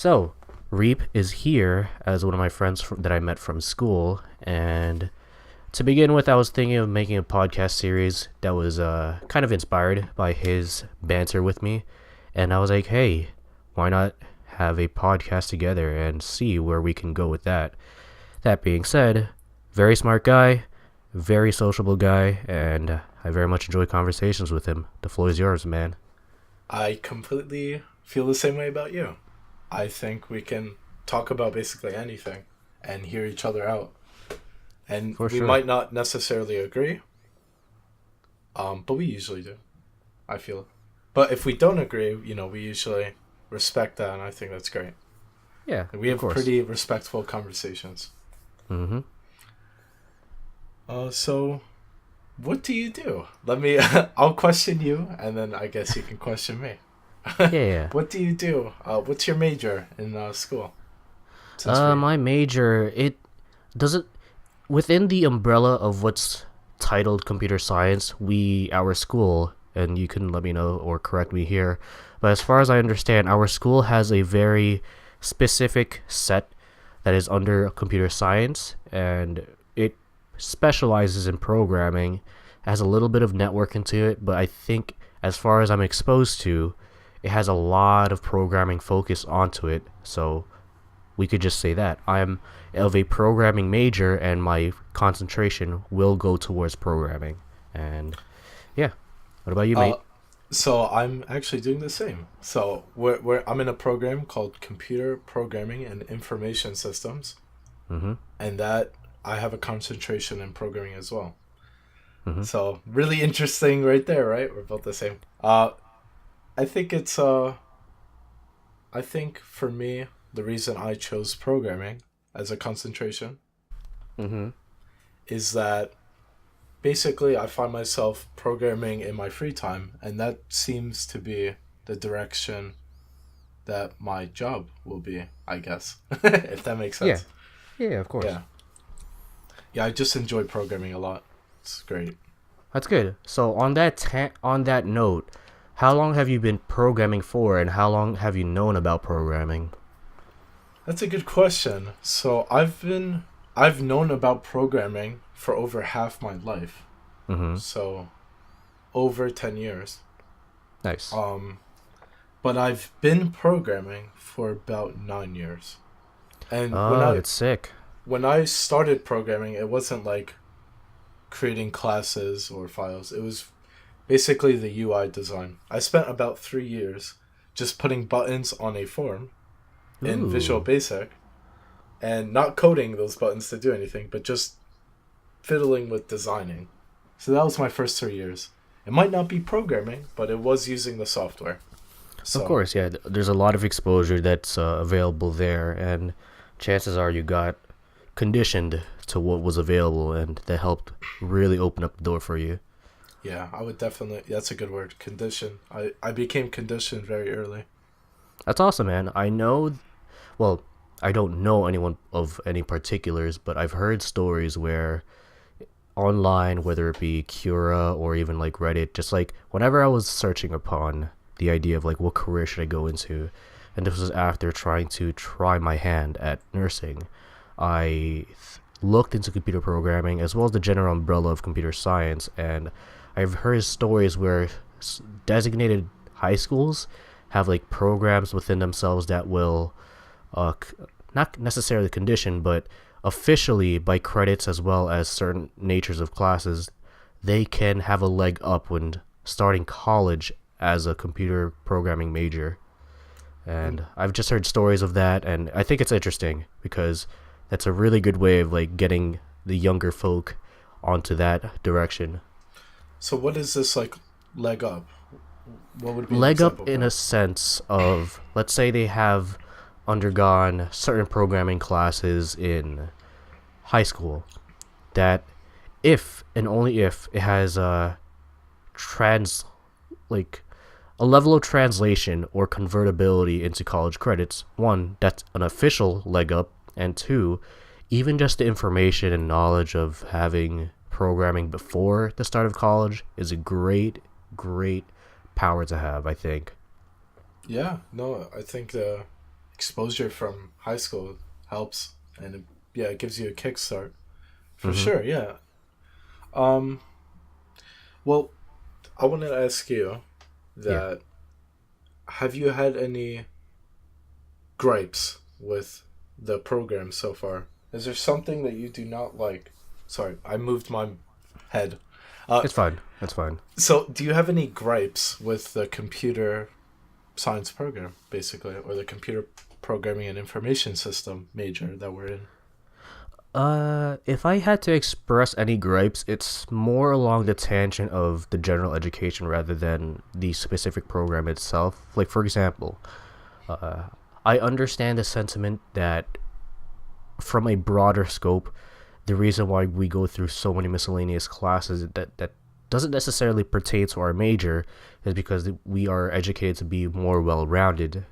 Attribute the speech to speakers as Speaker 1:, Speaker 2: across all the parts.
Speaker 1: So, Reap is here as one of my friends that I met from school, and to begin with, I was thinking of making a podcast series that was kind of inspired by his banter with me, and I was like, hey, why not have a podcast together and see where we can go with that? That being said, very smart guy, very sociable guy, and I very much enjoy conversations with him. The floor is yours, man.
Speaker 2: I completely feel the same way about you. I think we can talk about basically anything and hear each other out. And
Speaker 1: For
Speaker 2: we
Speaker 1: sure.
Speaker 2: might not necessarily agree, but we usually do, I feel. But if we don't agree, we usually respect that, and I think that's great.
Speaker 1: Yeah,
Speaker 2: And we
Speaker 1: of
Speaker 2: have
Speaker 1: course.
Speaker 2: pretty respectful conversations.
Speaker 1: Mm-hmm.
Speaker 2: So what do you do? I'll question you, and then I guess you can question me.
Speaker 1: Yeah.
Speaker 2: What do you do? What's your major in school? Since we,
Speaker 1: My major, it doesn't within the umbrella of what's titled computer science, our school, and you can let me know or correct me here, but as far as I understand, our school has a very specific set that is under computer science, and it specializes in programming, has a little bit of network into it, but I think as far as I'm exposed to, it has a lot of programming focus onto it. So we could just say that I'm of a programming major and my concentration will go towards programming. And yeah, what about you,
Speaker 2: uh,
Speaker 1: mate?
Speaker 2: so I'm actually doing the same. So I'm in a program called Computer Programming and Information Systems,
Speaker 1: Mm-hmm.
Speaker 2: and that I have a concentration in programming as well.
Speaker 1: Mm-hmm.
Speaker 2: So really interesting, right there. Right, we're both the same. I think I think for me, the reason I chose programming as a concentration
Speaker 1: Mm-hmm.
Speaker 2: is that basically I find myself programming in my free time, and that seems to be the direction that my job will be, I guess, if that makes
Speaker 1: Yeah.
Speaker 2: sense.
Speaker 1: Yeah, of course.
Speaker 2: Yeah. Yeah, I just enjoy programming a lot. It's great.
Speaker 1: That's good. So on that note, how long have you been programming for, and how long have you known about programming?
Speaker 2: That's a good question. So I've known about programming for over half my life.
Speaker 1: Mm-hmm.
Speaker 2: So over 10 years.
Speaker 1: Nice.
Speaker 2: Um but I've been programming for about 9 years. And
Speaker 1: Oh, that's sick.
Speaker 2: when I started programming, it wasn't like creating classes or files. It was basically the UI design. I spent about 3 years just putting buttons on a form in Visual
Speaker 1: Ooh.
Speaker 2: Basic and not coding those buttons to do anything, but just fiddling with designing. So that was my first 3 years. It might not be programming, but it was using the software.
Speaker 1: Of
Speaker 2: So,
Speaker 1: course, yeah. There's a lot of exposure that's available there, and chances are you got conditioned to what was available, and that helped really open up the door for you.
Speaker 2: yeah, I would definitely, that's a good word, condition. I became conditioned very early.
Speaker 1: That's awesome, man. Well, I don't know anyone of any particulars, but I've heard stories where online, whether it be Cura or even like Reddit, just like whenever I was searching upon the idea of like what career should I go into, and this was after trying to try my hand at nursing, looked into computer programming as well as the general umbrella of computer science, and I've heard stories where designated high schools have like programs within themselves that will not necessarily condition, but officially by credits as well as certain natures of classes, they can have a leg up when starting college as a computer programming major.
Speaker 2: And
Speaker 1: And I've just heard stories of that, and I think it's interesting because that's a really good way of like getting the younger folk onto that direction.
Speaker 2: so what is this like leg up? What would be an
Speaker 1: Leg up
Speaker 2: example of
Speaker 1: in a
Speaker 2: that?
Speaker 1: sense of, let's say they have undergone certain programming classes in high school, that if and only if it has a trans like a level of translation or convertibility into college credits, one, that's an official leg up, and two, even just the information and knowledge of having programming before the start of college is a great power to have, I think.
Speaker 2: Yeah, no, I think it exposure from high school helps, and yeah, it gives you a kickstart for
Speaker 1: Mm-hmm.
Speaker 2: sure. Yeah. Um. Well, I wanted to ask you
Speaker 1: Yeah,
Speaker 2: that have you had any gripes with the program so far? Is there something that you do not like? Sorry, I moved my head. Uh,
Speaker 1: it's fine. It's fine.
Speaker 2: so do you have any gripes with the computer science program, basically, or the computer programming and information system major that we're in?
Speaker 1: If I had to express any gripes, it's more along the tangent of the general education rather than the specific program itself. Like, for example, uh, I understand the sentiment that from a broader scope, the reason why we go through so many miscellaneous classes that doesn't necessarily pertain to our major is because we are educated to be more well-rounded.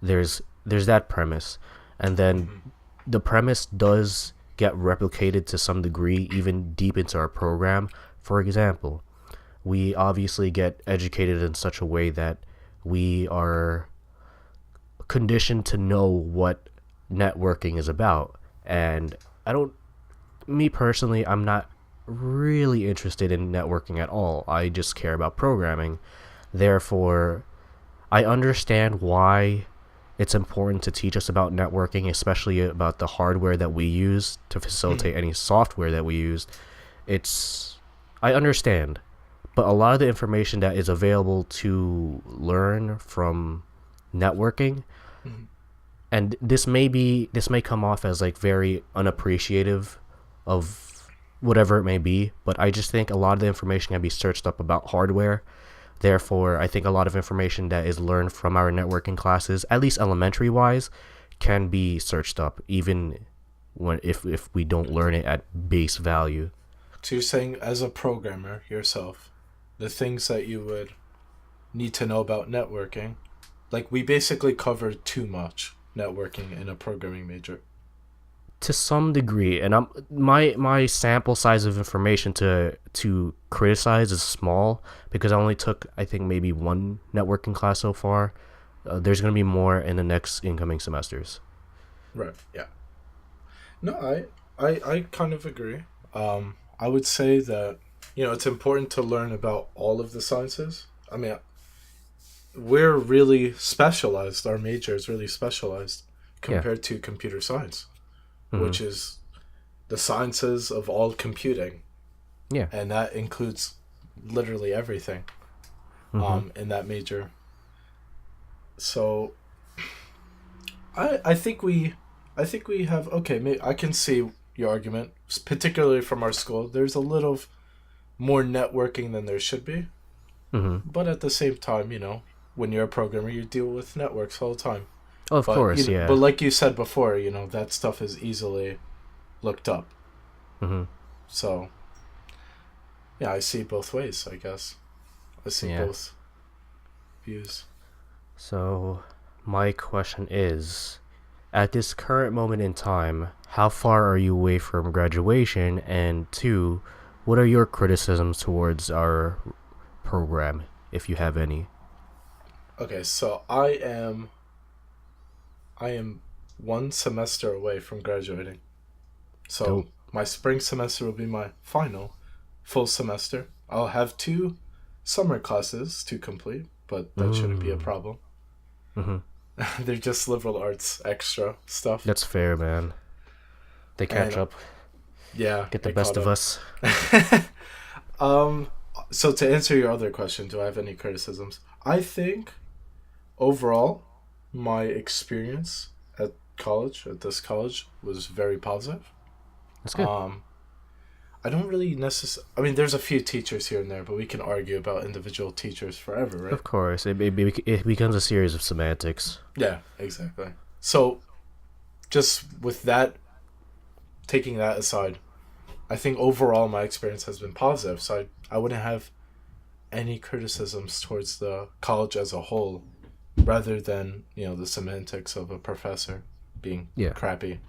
Speaker 1: There's that premise, and then
Speaker 2: Mm-hmm.
Speaker 1: the premise does get replicated to some degree even deep into our program. For example, we obviously get educated in such a way that we are conditioned to know what networking is about. And I don't, me personally, I'm not really interested in networking at all. I just care about programming. Therefore, I understand why it's important to teach us about networking, especially about the hardware that we use to facilitate
Speaker 2: Mm-hmm.
Speaker 1: any software that we use. It's I understand, but a lot of the information that is available to learn from networking,
Speaker 2: Mm-hmm.
Speaker 1: and this may come off as like very unappreciative of whatever it may be, but I just think a lot of the information can be searched up about hardware. Therefore, I think a lot of information that is learned from our networking classes, at least elementary wise, can be searched up even when if we don't learn it at base value.
Speaker 2: So you're saying, as a programmer yourself, the things that you would need to know about networking, like we basically covered too much networking in a programming major.
Speaker 1: To some degree, and my sample size of information to criticize is small because I only took I think maybe one networking class so far. There's gonna be more in the next incoming semesters.
Speaker 2: Right. Yeah. No, I kind of agree. I would say that it's important to learn about all of the sciences. I mean, we're really specialized. Our major is really specialized
Speaker 1: Yeah.
Speaker 2: compared to computer science,
Speaker 1: Mm-hmm.
Speaker 2: which is the sciences of all computing,
Speaker 1: Yeah.
Speaker 2: and that includes literally everything
Speaker 1: Mm-hmm.
Speaker 2: in that major. So I think we have okay. I can see your argument, particularly from our school. There's a little more networking than there should be,
Speaker 1: Mm-hmm.
Speaker 2: but at the same time, when you're a programmer, you deal with networks all the time.
Speaker 1: Oh, of
Speaker 2: But
Speaker 1: course.
Speaker 2: but
Speaker 1: Yeah.
Speaker 2: like you said before, that stuff is easily looked up.
Speaker 1: Mm-hmm.
Speaker 2: So yeah, I see both ways. I guess I see
Speaker 1: Yeah.
Speaker 2: both views.
Speaker 1: So my question is, at this current moment in time, how far are you away from graduation? And two, what are your criticisms towards our program, if you have any?
Speaker 2: Okay, so I am one semester away from graduating. So
Speaker 1: Dope.
Speaker 2: my spring semester will be my final full semester. I'll have two summer classes to complete, but that shouldn't be a
Speaker 1: Mm.
Speaker 2: problem.
Speaker 1: Mm-hmm.
Speaker 2: They're just liberal arts extra stuff.
Speaker 1: That's fair, man. They catch
Speaker 2: And
Speaker 1: up,
Speaker 2: yeah,
Speaker 1: get the
Speaker 2: I
Speaker 1: best
Speaker 2: caught
Speaker 1: of
Speaker 2: up.
Speaker 1: us.
Speaker 2: um so to answer your other question, do I have any criticisms? I think overall my experience at this college was very positive.
Speaker 1: That's good.
Speaker 2: Um I don't really necessarily. I mean, there's a few teachers here and there, but we can argue about individual teachers forever, right?
Speaker 1: Of course, it becomes a series of semantics.
Speaker 2: Yeah, exactly. So, just with that, taking that aside, I think overall my experience has been positive. So I wouldn't have any criticisms towards the college as a whole, rather than the semantics of a professor being
Speaker 1: Yeah,
Speaker 2: crappy.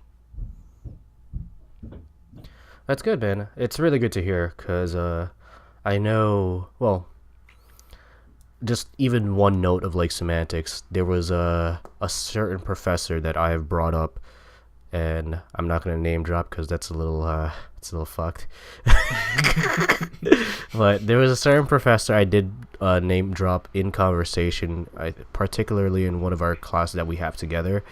Speaker 1: that's good, man. It's really good to hear because I know, well, just even one note of like semantics. There was a certain professor that I have brought up, and I'm not gonna name drop because that's it's a little fucked. But there was a certain professor I did name drop in conversation, particularly in one of our classes that we have together,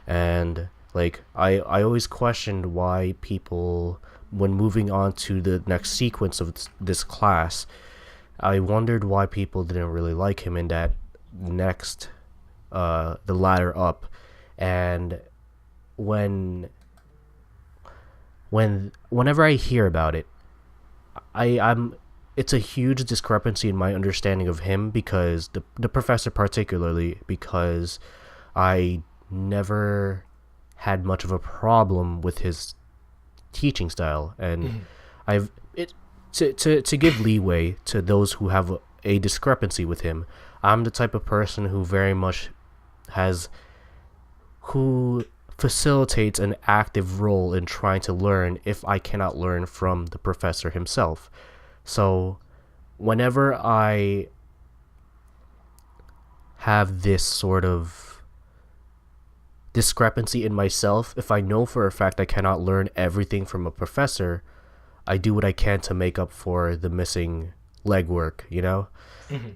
Speaker 1: and like I always questioned why people, when moving on to the next sequence of this class, I wondered why people didn't really like him in that next the ladder up. And when whenever I hear about it, I'm it's a huge discrepancy in my understanding of him, because the professor particularly, because I never had much of a problem with his teaching style, and I've it to give leeway to those who have a discrepancy with him. I'm the type of person who very much has who facilitates an active role in trying to learn if I cannot learn from the professor himself. So whenever I have this sort of discrepancy in myself, if I know for a fact I cannot learn everything from a professor, I do what I can to make up for the missing legwork, you know?
Speaker 2: Mm-hmm.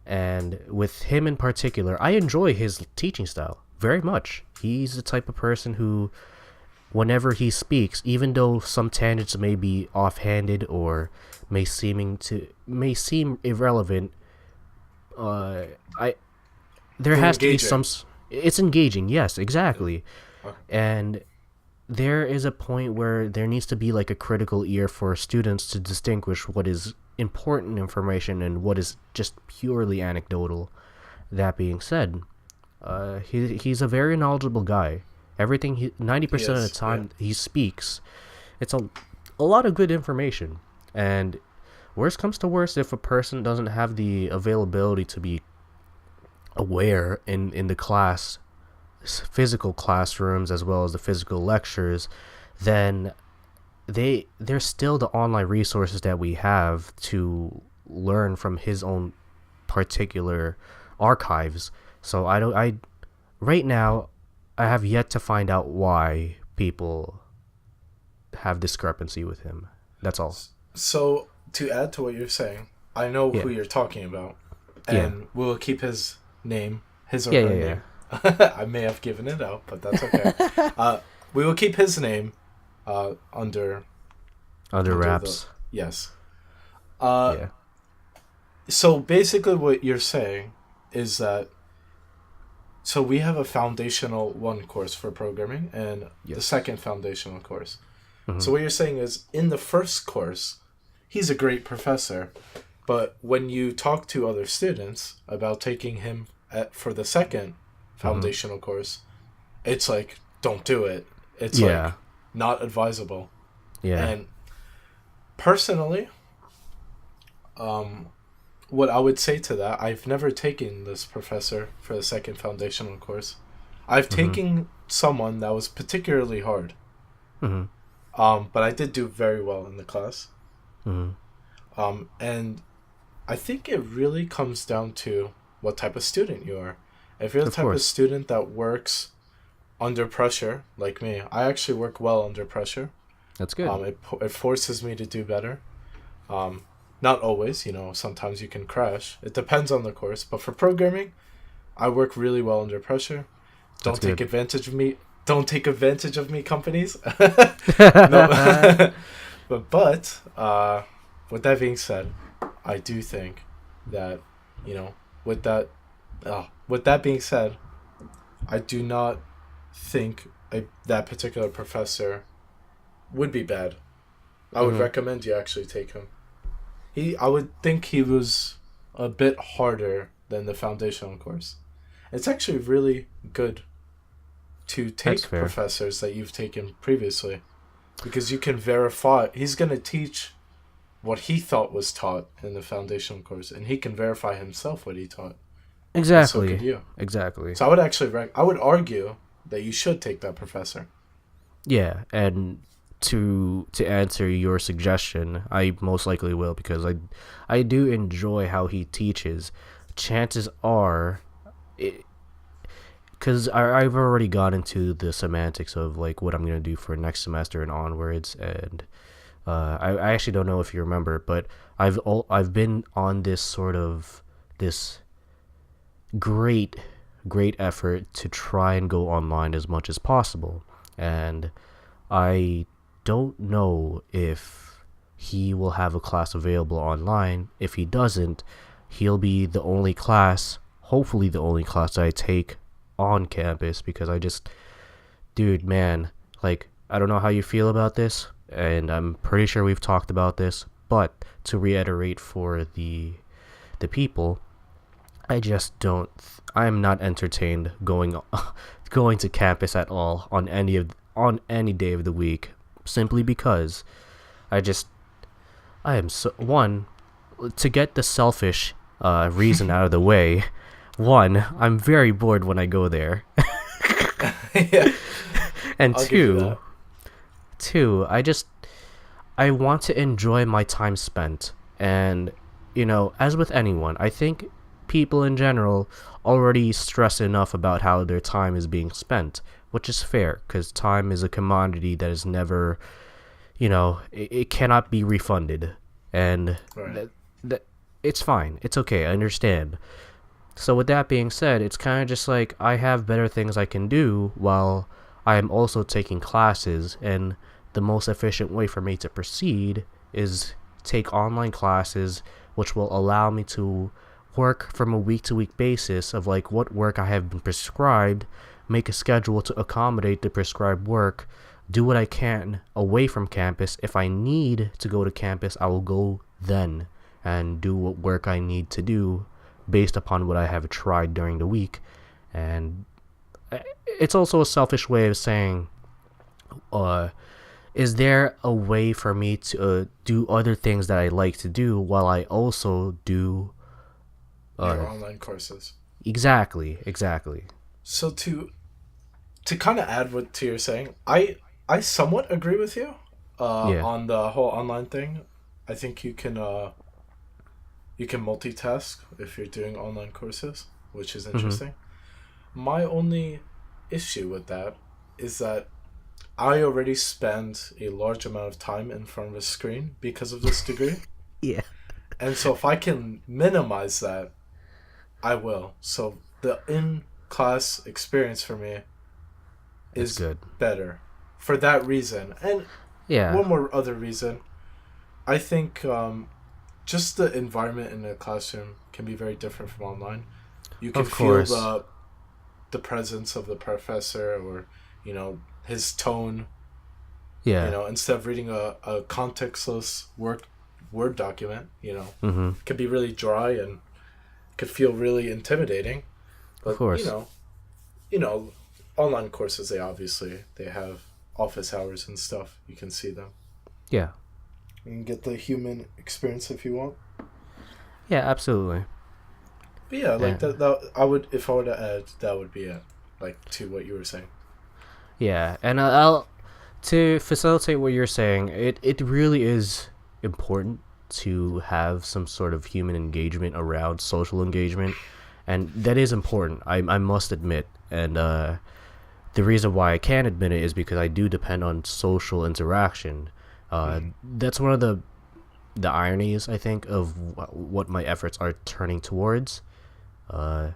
Speaker 1: And with him in particular, I enjoy his teaching style very much. He's the type of person who, whenever he speaks, even though some tangents may be offhanded or may seem irrelevant, I there
Speaker 2: They're
Speaker 1: has to be
Speaker 2: engaging.
Speaker 1: some. It's engaging, yes, exactly,
Speaker 2: Okay.
Speaker 1: and there is a point where there needs to be like a critical ear for students to distinguish what is important information and what is just purely anecdotal. That being said, he's a very knowledgeable guy. Everything 90% of the
Speaker 2: Yes, yeah.
Speaker 1: time he speaks, it's a lot of good information. And worst comes to worst, if a person doesn't have the availability to be aware in the class, physical classrooms as well as the physical lectures, then there's still the online resources that we have to learn from his own particular archives. So I right now I have yet to find out why people have discrepancy with him. That's all.
Speaker 2: So to add to what you're saying, I know
Speaker 1: Yeah.
Speaker 2: who you're talking about,
Speaker 1: Yeah.
Speaker 2: and we'll keep his name, his or
Speaker 1: Yeah,
Speaker 2: her
Speaker 1: yeah,
Speaker 2: name. I may have given it out, but that's okay. We will keep his name under
Speaker 1: Under
Speaker 2: under the
Speaker 1: wraps.
Speaker 2: yes. Uh,
Speaker 1: Yeah.
Speaker 2: so basically, what you're saying is that so we have a foundational one course for programming and the
Speaker 1: Yes.
Speaker 2: second foundational course.
Speaker 1: Hmm.
Speaker 2: So what you're saying is in the first course, he's a great professor, but when you talk to other students about taking him for the second foundational course, it's like don't do it. It's like
Speaker 1: Yeah.
Speaker 2: not advisable.
Speaker 1: Yeah.
Speaker 2: And personally, what I would say to that, I've never taken this professor for the second foundational course. I've taken someone that was particularly hard.
Speaker 1: Hmm.
Speaker 2: But I did do very well in the class.
Speaker 1: Hmm.
Speaker 2: And I think it really comes down to what type of student you are. If you're the
Speaker 1: Of
Speaker 2: type of
Speaker 1: course.
Speaker 2: student that works under pressure, like me, I actually work well under pressure.
Speaker 1: That's good.
Speaker 2: It forces me to do better. Not always, sometimes you can crash. It depends on the course. But for programming, I work really well under pressure.
Speaker 1: That's
Speaker 2: Don't take
Speaker 1: good.
Speaker 2: advantage of me. Don't take advantage of me, companies. No. but with that being said, I do think that, with that being said, I do not think that particular professor would be bad. I would recommend you actually take him. I would think he was a bit harder than the foundational course. It's actually really good to
Speaker 1: That's
Speaker 2: take
Speaker 1: fair.
Speaker 2: professors that you've taken previously, because you can verify. He's going to teach what he thought was taught in the foundational course, and he can verify himself what he taught. And so could
Speaker 1: Exactly.
Speaker 2: you.
Speaker 1: Exactly.
Speaker 2: So I would actually I would argue that you should take that professor.
Speaker 1: Yeah, and to answer your suggestion, I most likely will, because I do enjoy how he teaches. chances are, because I've already got into the semantics of like what I'm gonna do for next semester and onwards, and I actually don't know if you remember, but I've been on this sort of this great great effort to try and go online as much as possible, and I don't know if he will have a class available online. If he doesn't, he'll be the only class, hopefully the only class that I take on campus, because I just, dude, man, like, I don't know how you feel about this, and I'm pretty sure we've talked about this, but to reiterate for the people, I just don't. I'm not entertained going going to campus at all on any day of the week, simply because I just I am so one to get the selfish reason out of the way. One, I'm very bored when I go there,
Speaker 2: Yeah,
Speaker 1: and
Speaker 2: I'll give you that.
Speaker 1: two, I want to enjoy my time spent. And, as with anyone, I think people in general already stress enough about how their time is being spent, which is fair because time is a commodity that is never, it cannot be refunded. And
Speaker 2: Right.
Speaker 1: that, it's fine. It's okay. I understand. So, with that being said, it's kind of just like I have better things I can do while I am also taking classes, and the most efficient way for me to proceed is take online classes, which will allow me to work from a week to week basis of like what work I have been prescribed, make a schedule to accommodate the prescribed work, do what I can away from campus. If I need to go to campus, I will go then and do what work I need to do based upon what I have tried during the week. And it's also a selfish way of saying, uh, is there a way for me to do other things that I like to do while I also do
Speaker 2: Your
Speaker 1: uh,
Speaker 2: online courses.
Speaker 1: exactly.
Speaker 2: So to kind of add what to you're saying, I somewhat agree with you
Speaker 1: Yeah.
Speaker 2: on the whole online thing. I think you can multitask if you're doing online courses, which is
Speaker 1: Mm-hmm.
Speaker 2: interesting. My only issue with that is that I already spend a large amount of time in front of a screen because of this degree.
Speaker 1: Yeah.
Speaker 2: And so if I can minimize that, I will. So the in class experience for me
Speaker 1: It's
Speaker 2: is
Speaker 1: good.
Speaker 2: better for that reason. And
Speaker 1: Yeah.
Speaker 2: one more other reason, I think just the environment in the classroom can be very different from online. You can
Speaker 1: Of
Speaker 2: feel
Speaker 1: course.
Speaker 2: the presence of the professor or his tone.
Speaker 1: Yeah.
Speaker 2: Instead of reading a contextless word document,
Speaker 1: Mm-hmm.
Speaker 2: it could be really dry and could feel really intimidating.
Speaker 1: Of
Speaker 2: But
Speaker 1: course.
Speaker 2: you know, online courses they have office hours and stuff. You can see them.
Speaker 1: Yeah.
Speaker 2: You can get the human experience if you want.
Speaker 1: Yeah. Absolutely.
Speaker 2: But yeah, like
Speaker 1: And
Speaker 2: that I would if I were to add that would be it. Like to what you were saying.
Speaker 1: yeah. And I'll to facilitate what you're saying. It really is important to have some sort of human engagement around social engagement, and that is important. I must admit, and the reason why I can admit it is because I do depend on social interaction.
Speaker 2: Mm-hmm.
Speaker 1: That's one of the ironies, I think, of what my efforts are turning towards. Uh,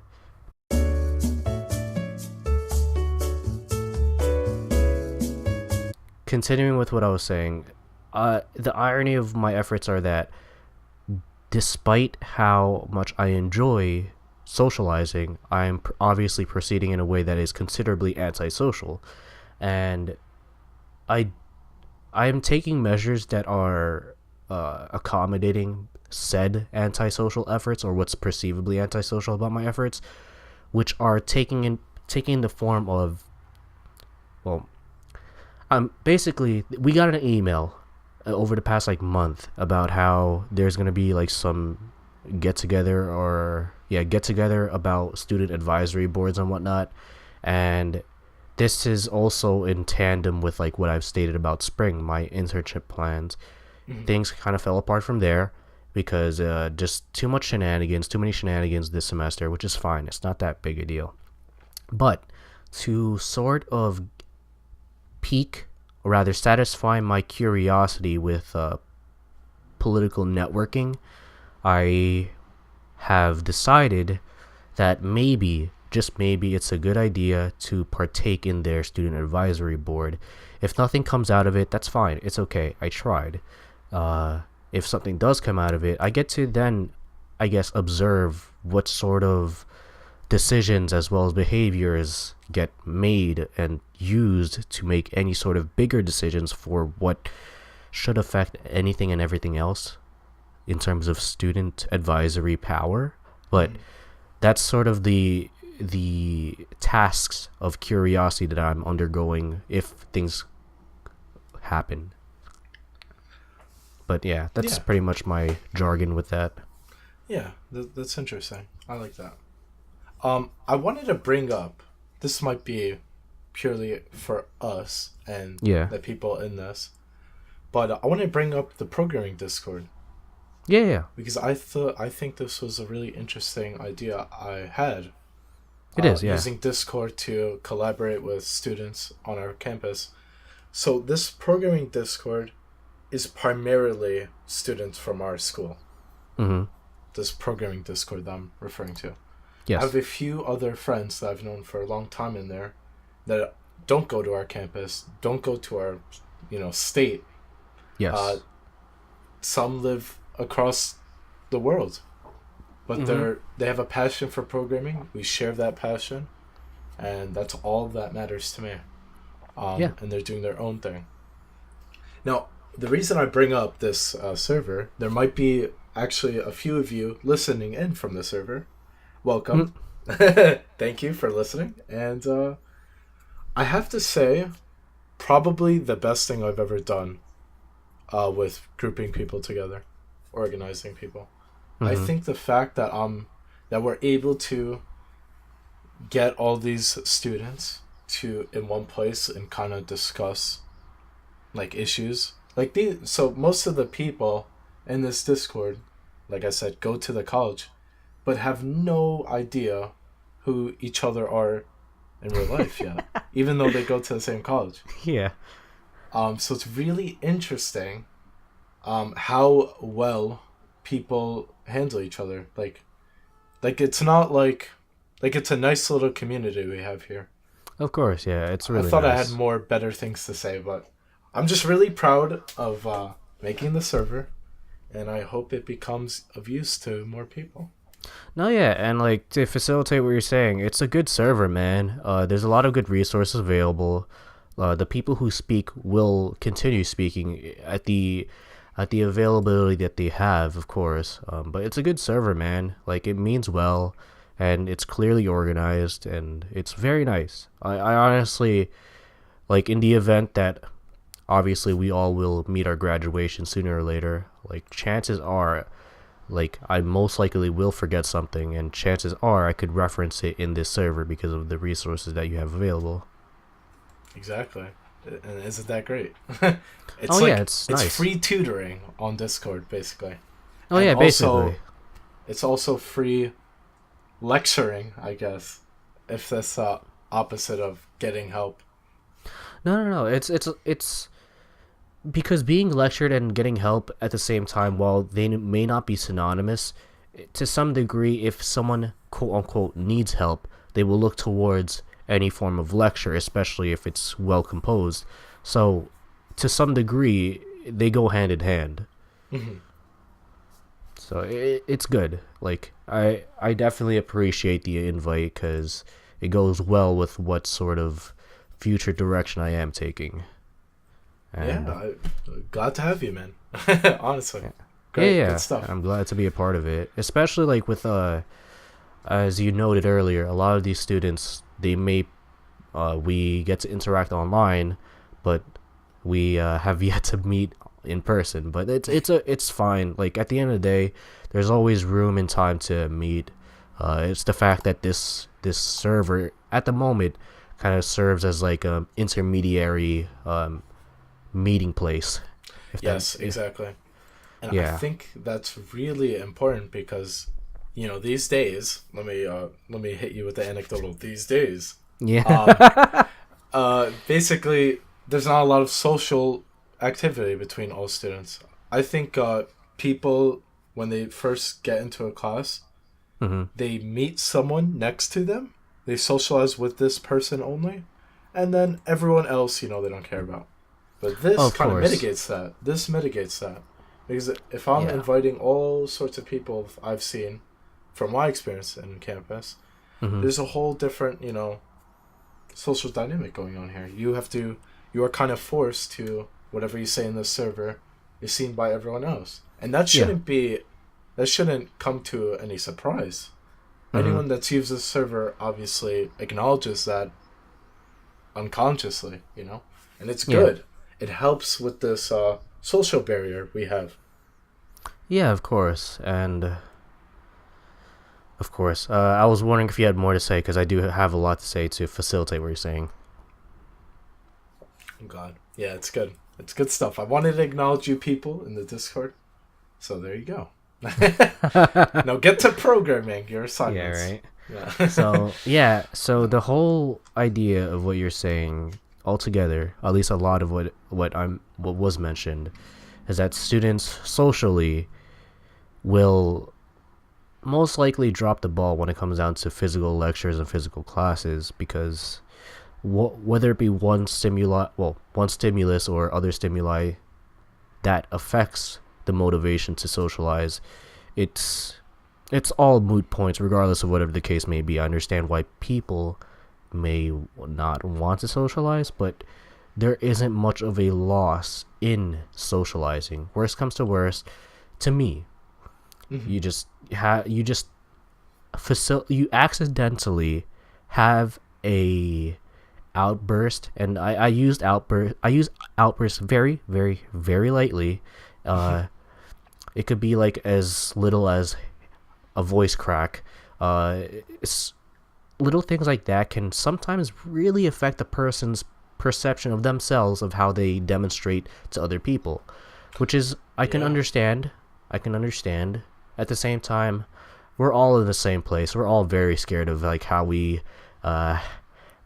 Speaker 1: Continuing with what I was saying, the irony of my efforts are that despite how much I enjoy socializing, I'm obviously proceeding in a way that is considerably antisocial, and I I am taking measures that are accommodating said antisocial efforts, or what's perceivably antisocial about my efforts, which are taking the form of, well, basically we got an email over the past like month about how there's gonna be like some get together about student advisory boards and whatnot, and this is also in tandem with like what I've stated about spring, my internship plans.
Speaker 2: Mm-hmm.
Speaker 1: Things kind of fell apart from there, because just too much shenanigans, too many shenanigans this semester, which is fine. It's not that big a deal. But to sort of pique, or rather satisfy my curiosity with political networking, I have decided that maybe, just maybe, it's a good idea to partake in their student advisory board. If nothing comes out of it, that's fine. It's okay. I tried. Uh, if something does come out of it, I get to then, I guess, observe what sort of decisions as well as behaviors get made and used to make any sort of bigger decisions for what should affect anything and everything else in terms of student advisory power. But that's sort of the tasks of curiosity that I'm undergoing if things happen. But yeah, that's
Speaker 2: Yeah,
Speaker 1: pretty much my jargon with that.
Speaker 2: yeah, that's interesting. I like that. I wanted to bring up. This might be purely for us and
Speaker 1: Yeah.
Speaker 2: the people in this, but I want to bring up the programming Discord
Speaker 1: Yeah, yeah.
Speaker 2: because I think this was a really interesting idea I had.
Speaker 1: It is, yeah.
Speaker 2: Using Discord to collaborate with students on our campus. So this programming Discord is primarily students from our school.
Speaker 1: Mm-hmm.
Speaker 2: This programming Discord that I'm referring to. I
Speaker 1: Yes.
Speaker 2: have a few other friends that I've known for a long time in there that don't go to our campus, don't go to our, state.
Speaker 1: Yes.
Speaker 2: Some live across the world, but
Speaker 1: Mm-hmm.
Speaker 2: they have a passion for programming. We share that passion, and that's all that matters to me.
Speaker 1: Yeah.
Speaker 2: And they're doing their own thing. Now, the reason I bring up this server, there might be actually a few of you listening in from the server. Welcome. Thank you for listening. And I have to say, probably the best thing I've ever done with grouping people together, organizing people. I
Speaker 1: Mm-hmm.
Speaker 2: think the fact that we're able to get all these students to in one place and kind of discuss like issues like these. So most of the people in this Discord, like I said, go to the college, but have no idea who each other are in real life yet, even though they go to the same college.
Speaker 1: Yeah.
Speaker 2: So it's really interesting, how well people handle each other. Like it's not like it's a nice little community we have here.
Speaker 1: Of course, yeah. It's
Speaker 2: I
Speaker 1: really
Speaker 2: thought I had
Speaker 1: nice.
Speaker 2: more better things to say, but I'm just really proud of making the server, and I hope it becomes of use to more people.
Speaker 1: No, yeah, and like to facilitate what you're saying, it's a good server, man. There's a lot of good resources available. The people who speak will continue speaking at the availability that they have, of course. But it's a good server, man. Like it means well, and it's clearly organized, and it's very nice. I honestly like in the event that obviously we all will meet our graduation sooner or later. Like chances are like I most likely will forget something, and chances are I could reference it in this server because of the resources that you have available.
Speaker 2: Exactly, and isn't that great?
Speaker 1: Oh
Speaker 2: It's
Speaker 1: yeah,
Speaker 2: like
Speaker 1: it's
Speaker 2: it's
Speaker 1: nice.
Speaker 2: free tutoring on Discord, basically,
Speaker 1: Oh
Speaker 2: and
Speaker 1: yeah,
Speaker 2: also
Speaker 1: basically.
Speaker 2: it's also free lecturing, I guess, if that's opposite of getting help.
Speaker 1: No. It's because being lectured and getting help at the same time, while they may not be synonymous, to some degree, if someone quote unquote needs help, they will look towards any form of lecture, especially if it's well composed. So, to some degree, they go hand in hand.
Speaker 2: Mhm.
Speaker 1: So it's good. Like I definitely appreciate the invite because it goes well with what sort of future direction I am taking.
Speaker 2: Yeah,
Speaker 1: And
Speaker 2: glad to have you, man. Honestly,
Speaker 1: yeah,
Speaker 2: great, good
Speaker 1: yeah,
Speaker 2: stuff.
Speaker 1: I'm glad to be a part of it. Especially like with as you noted earlier, a lot of these students they may we get to interact online, but we have yet to meet in person. But it's fine. Like at the end of the day, there's always room and time to meet. It's the fact that this server at the moment kind of serves as like a intermediary meeting place. If that
Speaker 2: Yes, exactly. And I
Speaker 1: Yeah.
Speaker 2: think that's really important because, these days, let me hit you with the anecdotal. These days, um,
Speaker 1: Yeah.
Speaker 2: basically, there's not a lot of social activity between all students. I think people, when they first get into a class,
Speaker 1: Hmm.
Speaker 2: they meet someone next to them, they socialize with this person only, and then everyone else, they don't care about. But this
Speaker 1: Of
Speaker 2: kind of
Speaker 1: course.
Speaker 2: mitigates that. This mitigates that. Because if I'm
Speaker 1: Yeah.
Speaker 2: inviting all sorts of people I've seen from my experience in campus,
Speaker 1: Hmm.
Speaker 2: there's a whole different, social dynamic going on here. You are kind of forced to, whatever you say in the server is seen by everyone else. And
Speaker 1: Yeah.
Speaker 2: that shouldn't come to any surprise.
Speaker 1: Hmm.
Speaker 2: Anyone that's used the server obviously acknowledges that unconsciously, and it's
Speaker 1: Yeah.
Speaker 2: good. It helps with this social barrier we have.
Speaker 1: Yeah, of course. And of course, I was wondering if you had more to say because I do have a lot to say to facilitate what you're saying.
Speaker 2: Oh God, yeah, it's good. It's good stuff. I wanted to acknowledge you people in the Discord, so there you go. Now get to programming your
Speaker 1: Yeah,
Speaker 2: assignments.
Speaker 1: right.
Speaker 2: Yeah.
Speaker 1: So yeah, so the whole idea of what you're saying altogether, at least a lot of what was mentioned, is that students socially will most likely drop the ball when it comes down to physical lectures and physical classes because whether it be one stimulus or other stimuli that affects the motivation to socialize, it's it's all moot points regardless of whatever the case may be. I understand why people may not want to socialize, but there isn't much of a loss in socializing. Worst comes to worst, to me,
Speaker 2: Hmm.
Speaker 1: you accidentally have a outburst, and I use outburst very, very, very lightly. uh it could be like as little as a voice crack. It's little things like that can sometimes really affect a person's perception of themselves, of how they demonstrate to other people, which is
Speaker 2: Yeah.
Speaker 1: I can understand. At the same time, we're all in the same place. We're all very scared of like how we uh,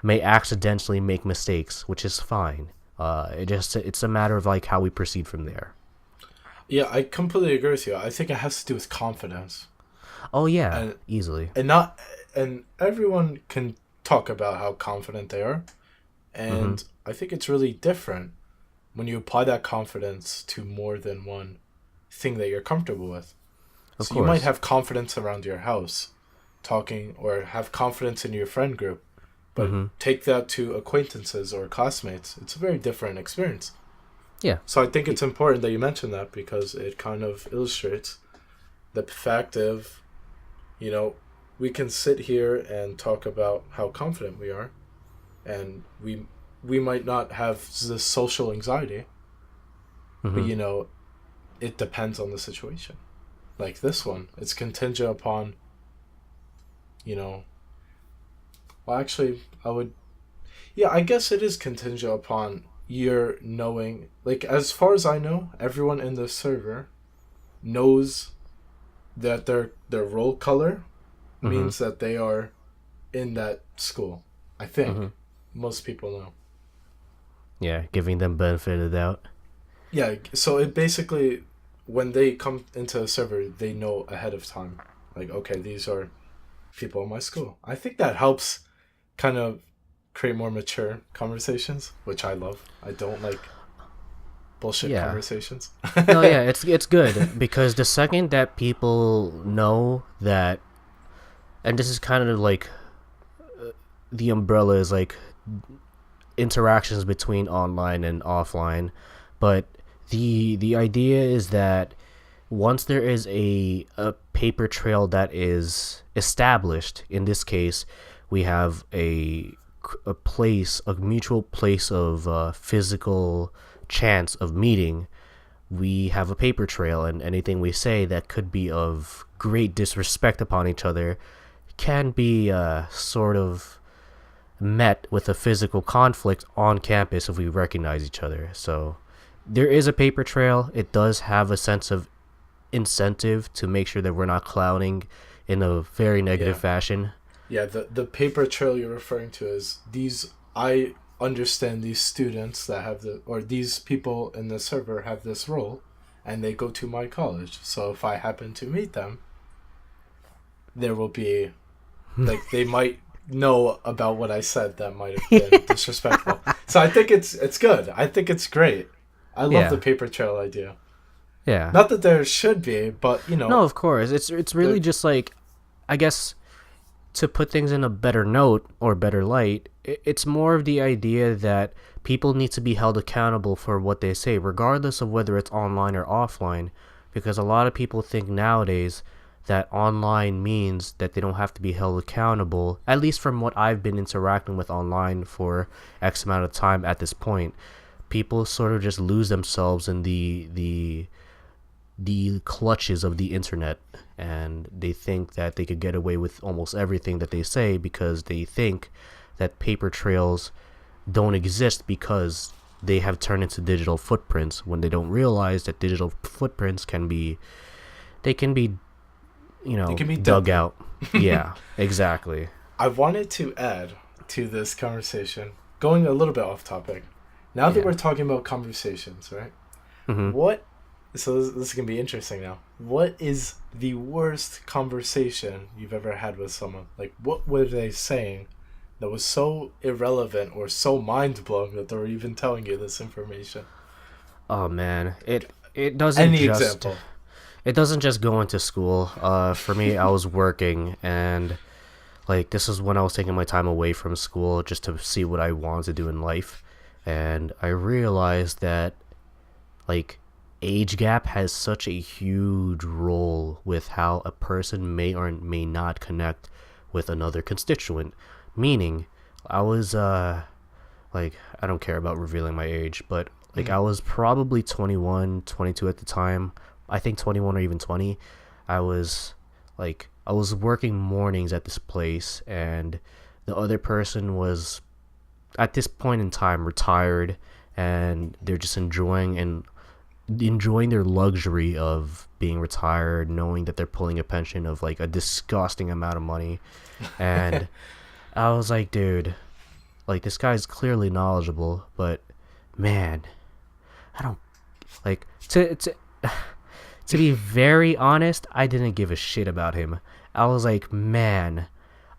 Speaker 1: may accidentally make mistakes, which is fine. It's a matter of like how we proceed from there.
Speaker 2: Yeah, I completely agree with you. I think it has to do with confidence.
Speaker 1: Oh yeah,
Speaker 2: And
Speaker 1: easily.
Speaker 2: and not and everyone can talk about how confident they are.
Speaker 1: Mm-hmm.
Speaker 2: And I think it's really different when you apply that confidence to more than one thing that you're comfortable with.
Speaker 1: Of
Speaker 2: So you might
Speaker 1: course.
Speaker 2: have confidence around your house, talking, or have confidence in your friend group, but
Speaker 1: Mm-hmm.
Speaker 2: take that to acquaintances or classmates. It's a very different experience.
Speaker 1: Yeah.
Speaker 2: So I think it's important that you mention that because it kind of illustrates the fact of, you know, we can sit here and talk about how confident we are, and we might not have this social anxiety, but
Speaker 1: Mm-hmm.
Speaker 2: it depends on the situation. Like this one, it's contingent upon, you know, well, actually, yeah, I guess it is contingent upon your knowing. Like, as far as I know, everyone in the server knows that their roll color
Speaker 1: Mm-hmm.
Speaker 2: means that they are in that school. I
Speaker 1: Mm-hmm.
Speaker 2: think most people know.
Speaker 1: Yeah, giving them benefit of the doubt.
Speaker 2: Yeah, so it basically, when they come into a server, they know ahead of time. Like, okay, these are people in my school. I think that helps kind of create more mature conversations, which I love. I don't like bullshit
Speaker 1: Yeah.
Speaker 2: conversations.
Speaker 1: No, yeah, it's good because the second that people know that, and this is kind of like the umbrella is like interactions between online and offline, but the idea is that once there is a paper trail that is established, in this case, we have a mutual place of physical chance of meeting. We have a paper trail, and anything we say that could be of great disrespect upon each other can be sort of met with a physical conflict on campus if we recognize each other. So there is a paper trail. It does have a sense of incentive to make sure that we're not clowning in a very negative
Speaker 2: Yeah.
Speaker 1: fashion.
Speaker 2: Yeah, the paper trail you're referring to is these. I understand these students that have or these people in the server have this role, and they go to my college. So if I happen to meet them, there will be, like, they might know about what I said that might have been disrespectful. So I think it's good. I think it's great. I love the
Speaker 1: Yeah,
Speaker 2: paper trail idea.
Speaker 1: yeah.
Speaker 2: Not that there should be, but
Speaker 1: No, of course. It's really
Speaker 2: the
Speaker 1: just like, I guess, to put things in a better note or better light, it's more of the idea that people need to be held accountable for what they say, regardless of whether it's online or offline. Because a lot of people think nowadays that online means that they don't have to be held accountable, at least from what I've been interacting with online for X amount of time at this point. People sort of just lose themselves in the clutches of the internet, and they think that they could get away with almost everything that they say because they think that paper trails don't exist because they have turned into digital footprints, when they don't realize that digital footprints can be, they can be,
Speaker 2: it can be
Speaker 1: dug
Speaker 2: deadly.
Speaker 1: out. Yeah, exactly.
Speaker 2: I wanted to add to this conversation, going a little bit off topic. Now that
Speaker 1: Yeah.
Speaker 2: we're talking about conversations, right?
Speaker 1: Hmm.
Speaker 2: What? So this is gonna be interesting now. What is the worst conversation you've ever had with someone? Like, what were they saying that was so irrelevant or so mind blowing that they were even telling you this information?
Speaker 1: Oh man,
Speaker 2: Like,
Speaker 1: it doesn't
Speaker 2: any
Speaker 1: just
Speaker 2: example?
Speaker 1: it doesn't just go into school. For me, I was working, and like, this is when I was taking my time away from school just to see what I wanted to do in life. And I realized that, like, age gap has such a huge role with how a person may or may not connect with another constituent. Meaning, I was like, I don't care about revealing my age, but like,
Speaker 2: Mm.
Speaker 1: I was probably 21, 22 at the time. I think 21 or even 20. I was I was working mornings at this place, and the other person was at this point in time retired, and they're just enjoying their luxury of being retired, knowing that they're pulling a pension of like a disgusting amount of money. And I was like, dude, like, this guy's clearly knowledgeable, but man, I don't like to be very honest, I didn't give a shit about him. I was like, man,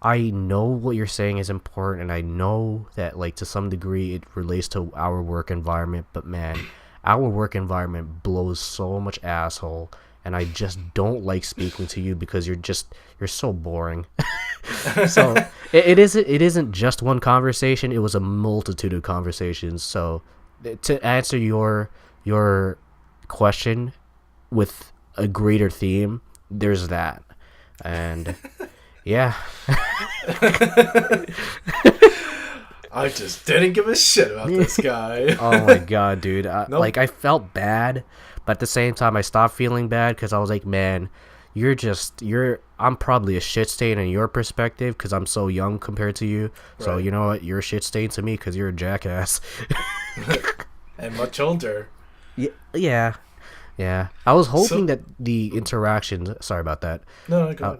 Speaker 1: I know what you're saying is important, and I know that, like, to some degree it relates to our work environment, but man, our work environment blows so much asshole, and I just don't like speaking to you because you're so boring. So it isn't just one conversation, it was a multitude of conversations. So to answer your question with a greater theme, there's that. And yeah.
Speaker 2: I just didn't give a shit about this guy.
Speaker 1: Oh my god, dude.
Speaker 2: Nope.
Speaker 1: I felt bad, but at the same time I stopped feeling bad because I was like, man, I'm probably a shit stain in your perspective because I'm so young compared to you. So
Speaker 2: Right.
Speaker 1: you know what, you're a shit stain to me because you're a jackass.
Speaker 2: And much older.
Speaker 1: Yeah. Yeah, I was hoping
Speaker 2: So
Speaker 1: that the interactions. Sorry about that.
Speaker 2: no, no, go
Speaker 1: Uh,
Speaker 2: ahead.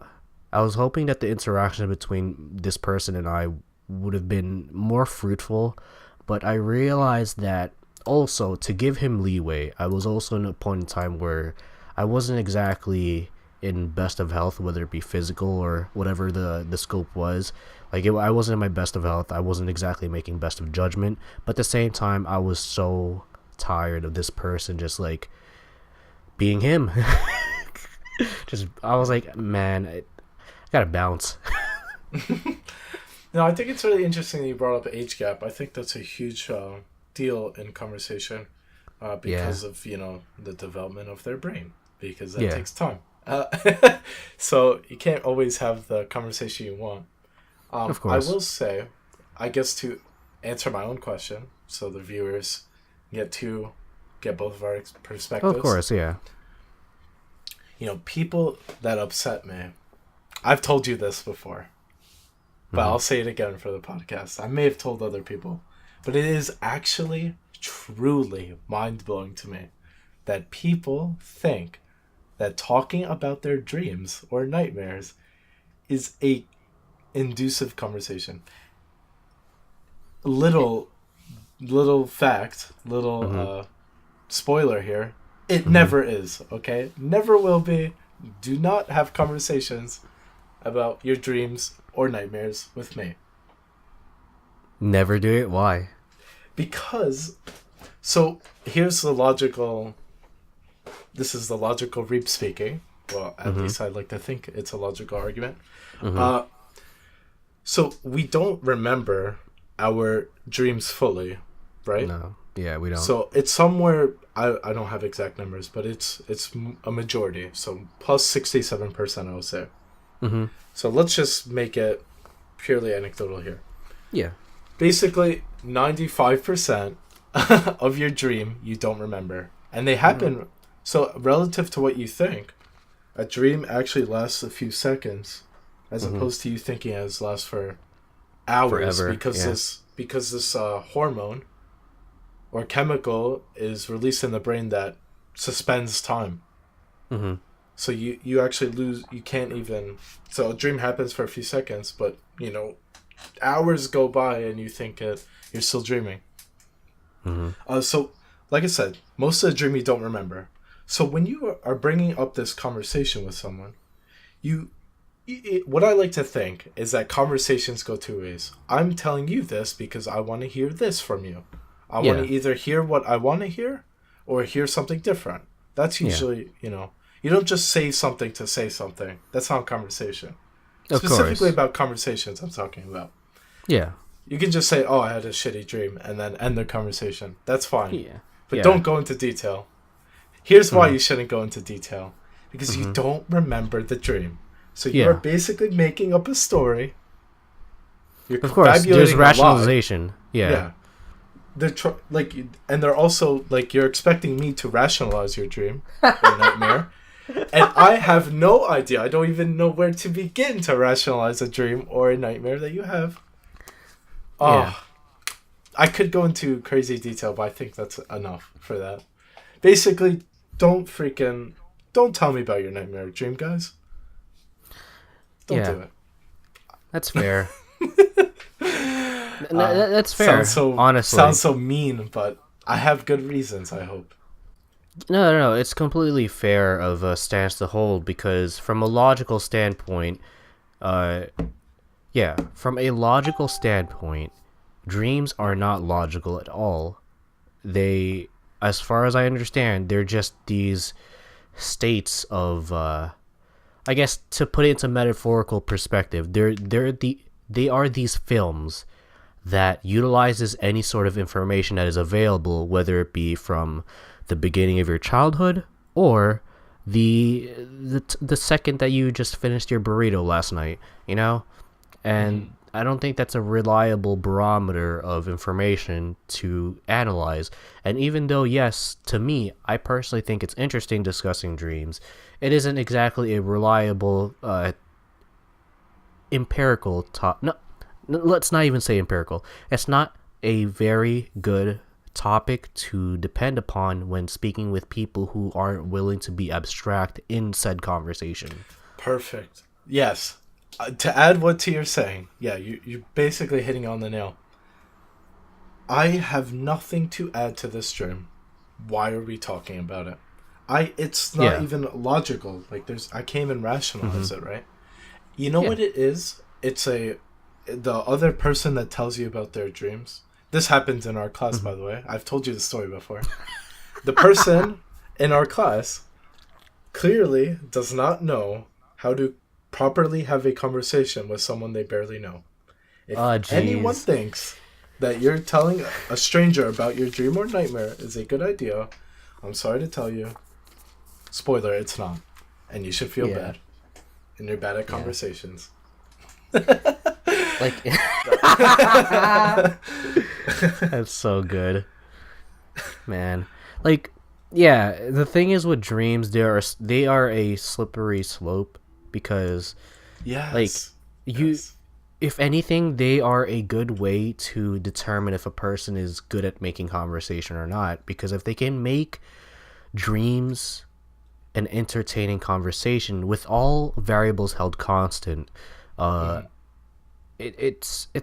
Speaker 1: I was hoping that the interaction between this person and I would have been more fruitful, but I realized that also, to give him leeway, I was also in a point in time where I wasn't exactly in best of health, whether it be physical or whatever the scope was. Like, I wasn't in my best of health. I wasn't exactly making best of judgment, but at the same time, I was so tired of this person just like being him. Just, I was like, man, I gotta bounce.
Speaker 2: No, I think it's really interesting that you brought up age gap. I think that's a huge deal in conversation
Speaker 1: Yeah,
Speaker 2: because of the development of their brain because that
Speaker 1: yeah,
Speaker 2: takes time. Uh, so you can't always have the conversation you want.
Speaker 1: of
Speaker 2: I
Speaker 1: course.
Speaker 2: will say, I guess to answer my own question, so the viewers get both of our
Speaker 1: Of
Speaker 2: perspectives.
Speaker 1: course, yeah.
Speaker 2: People that upset me. I've told you this before, but
Speaker 1: Hmm.
Speaker 2: I'll say it again for the podcast. I may have told other people, but it is actually truly mind blowing to me that people think that talking about their dreams or nightmares is a inducive conversation. Little fact, little
Speaker 1: Mm-hmm.
Speaker 2: spoiler here. It
Speaker 1: Mm-hmm.
Speaker 2: never is, okay? Never will be. Do not have conversations about your dreams or nightmares with me.
Speaker 1: Never do it. Why?
Speaker 2: Because so here's the logical this is the logical Reap speaking. Well, at
Speaker 1: Mm-hmm.
Speaker 2: least I'd like to think it's a logical argument.
Speaker 1: Mm-hmm.
Speaker 2: Uh so we don't remember our dreams fully, right?
Speaker 1: No. Yeah, we don't.
Speaker 2: So it's somewhere I don't have exact numbers, but it's a majority. So plus 67%, I would say.
Speaker 1: Mm-hmm.
Speaker 2: So let's just make it purely anecdotal here.
Speaker 1: Yeah.
Speaker 2: Basically, 95% of your dream you don't remember. And they happen.
Speaker 1: Mm-hmm.
Speaker 2: So relative to what you think, a dream actually lasts a few seconds as
Speaker 1: Mm-hmm.
Speaker 2: opposed to you thinking it lasts for hours
Speaker 1: Forever.
Speaker 2: because
Speaker 1: Yeah.
Speaker 2: this hormone or chemical is released in the brain that suspends time.
Speaker 1: Mm-hmm.
Speaker 2: So you actually lose. You can't even. So a dream happens for a few seconds, but hours go by and you think you're still dreaming.
Speaker 1: Mm-hmm.
Speaker 2: So like I said, most of the dream you don't remember. So when you are bringing up this conversation with someone, what I like to think is that conversations go two ways. I'm telling you this because I want to hear this from you. I want
Speaker 1: Yeah.
Speaker 2: to either hear what I want to hear or hear something different. That's
Speaker 1: Yeah.
Speaker 2: usually, you don't just say something to say something. That's not a conversation.
Speaker 1: Of
Speaker 2: Specifically
Speaker 1: course.
Speaker 2: about conversations I'm talking about.
Speaker 1: Yeah.
Speaker 2: You can just say, oh, I had a shitty dream, and then end the conversation. That's fine.
Speaker 1: Yeah.
Speaker 2: But
Speaker 1: Yeah.
Speaker 2: don't go into detail. Here's why
Speaker 1: Mm-hmm.
Speaker 2: you shouldn't go into detail. Because you
Speaker 1: Mm-hmm.
Speaker 2: don't remember the dream. So you are
Speaker 1: Yeah.
Speaker 2: basically making up a story. You're
Speaker 1: Of course. There's
Speaker 2: confabulating a lie.
Speaker 1: rationalization. Yeah.
Speaker 2: Yeah. And they're also like you're expecting me to rationalize your dream or nightmare, and I have no idea. I don't even know where to begin to rationalize a dream or a nightmare that you have.
Speaker 1: Yeah.
Speaker 2: Oh, I could go into crazy detail, but I think that's enough for that. Basically, don't tell me about your nightmare or dream, guys. Don't
Speaker 1: Yeah.
Speaker 2: do it.
Speaker 1: That's fair. That's fair. Honestly.
Speaker 2: Sounds so mean, but I have good reasons. I hope.
Speaker 1: No. It's completely fair of a stance to hold because from a logical standpoint, uh, yeah, from a logical standpoint, dreams are not logical at all. They, as far as I understand, they're just these states of, I guess to put it into metaphorical perspective, they are these films that utilizes any sort of information that is available, whether it be from the beginning of your childhood or the second that you just finished your burrito last night, and I don't think that's a reliable barometer of information to analyze. And even though, yes, to me, I personally think it's interesting discussing dreams, it isn't exactly a reliable empirical no, let's not even say empirical. It's not a very good topic to depend upon when speaking with people who aren't willing to be abstract in said conversation.
Speaker 2: Perfect. Yes. To add what to you're saying, yeah, you're basically hitting on the nail. I have nothing to add to this dream. Why are we talking about it? It's not
Speaker 1: Yeah.
Speaker 2: even logical. Like I can't even rationalize it, right? You know
Speaker 1: Yeah.
Speaker 2: what it is? It's the other person that tells you about their dreams. This happened in our class, by the way. I've told you the story before. The person in our class clearly does not know how to properly have a conversation with someone they barely know. If
Speaker 1: Oh,
Speaker 2: anyone
Speaker 1: jeez.
Speaker 2: thinks that you're telling a stranger about your dream or nightmare is a good idea, I'm sorry to tell you. Spoiler, it's not. And you should feel
Speaker 1: Yeah.
Speaker 2: bad. And you're bad at conversations.
Speaker 1: Like, that's so good, man. Like, yeah, the thing is with dreams, they are a slippery slope because
Speaker 2: Yes.
Speaker 1: you,
Speaker 2: Yes.
Speaker 1: if anything, they are a good way to determine if a person is good at making conversation or not. Because if they can make dreams an entertaining conversation with all variables held constant. Uh,
Speaker 2: Mm-hmm.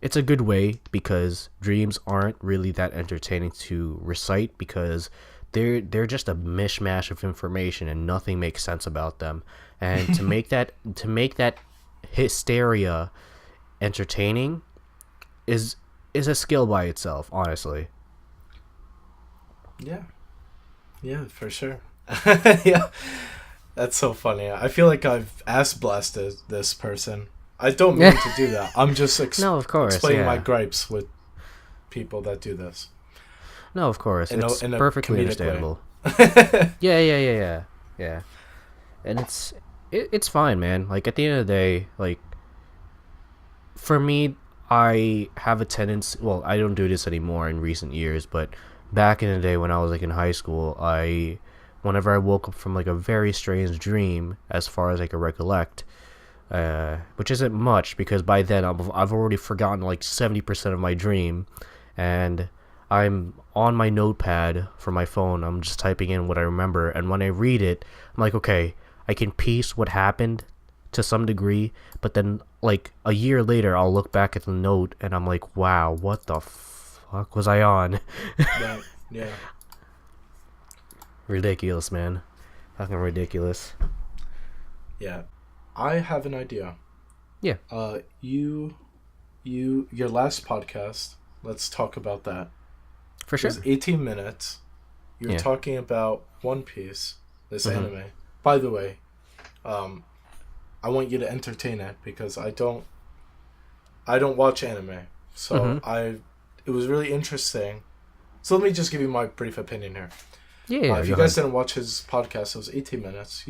Speaker 1: it's a good way because dreams aren't really that entertaining to recite because they're just a mishmash of information and nothing makes sense about them. And to make that hysteria entertaining is is a skill by itself, honestly.
Speaker 2: Yeah. Yeah, for sure. Yeah. That's so funny. I feel like I've ass blasted this person. I don't mean to do that. I'm just
Speaker 1: No, of course,
Speaker 2: explaining my
Speaker 1: yeah.
Speaker 2: gripes with people that do this
Speaker 1: No, of course. It's
Speaker 2: in a
Speaker 1: perfectly
Speaker 2: comedic way.
Speaker 1: understandable. Yeah, yeah, yeah, yeah. Yeah. And it's fine, man. Like at the end of the day, like for me, I have a tendency. Well, I don't do this anymore in recent years, but back in the day when I was like in high school, whenever I woke up from like a very strange dream, as far as I could recollect, which isn't much because by then I've already forgotten like 70% of my dream, and I'm on my notepad for my phone. I'm just typing in what I remember, and when I read it, I'm like, okay, I can piece what happened to some degree, but then like a year later, I'll look back at the note and I'm like, wow, what the fuck was I on?
Speaker 2: Yeah. Yeah.
Speaker 1: Ridiculous, man. Fucking ridiculous.
Speaker 2: Yeah. I have an idea.
Speaker 1: Yeah,
Speaker 2: Your last podcast, let's talk about that.
Speaker 1: for
Speaker 2: It
Speaker 1: sure.
Speaker 2: was 18 minutes. You're
Speaker 1: Yeah.
Speaker 2: talking about One Piece, this
Speaker 1: Mm-hmm.
Speaker 2: anime. By the way, I want you to entertain it because I don't watch anime.
Speaker 1: Mm-hmm.
Speaker 2: So it was really interesting. So let me just give you my brief opinion here.
Speaker 1: Yeah, yeah,
Speaker 2: If
Speaker 1: go
Speaker 2: you guys
Speaker 1: ahead.
Speaker 2: didn't watch his podcast, it was 18 minutes.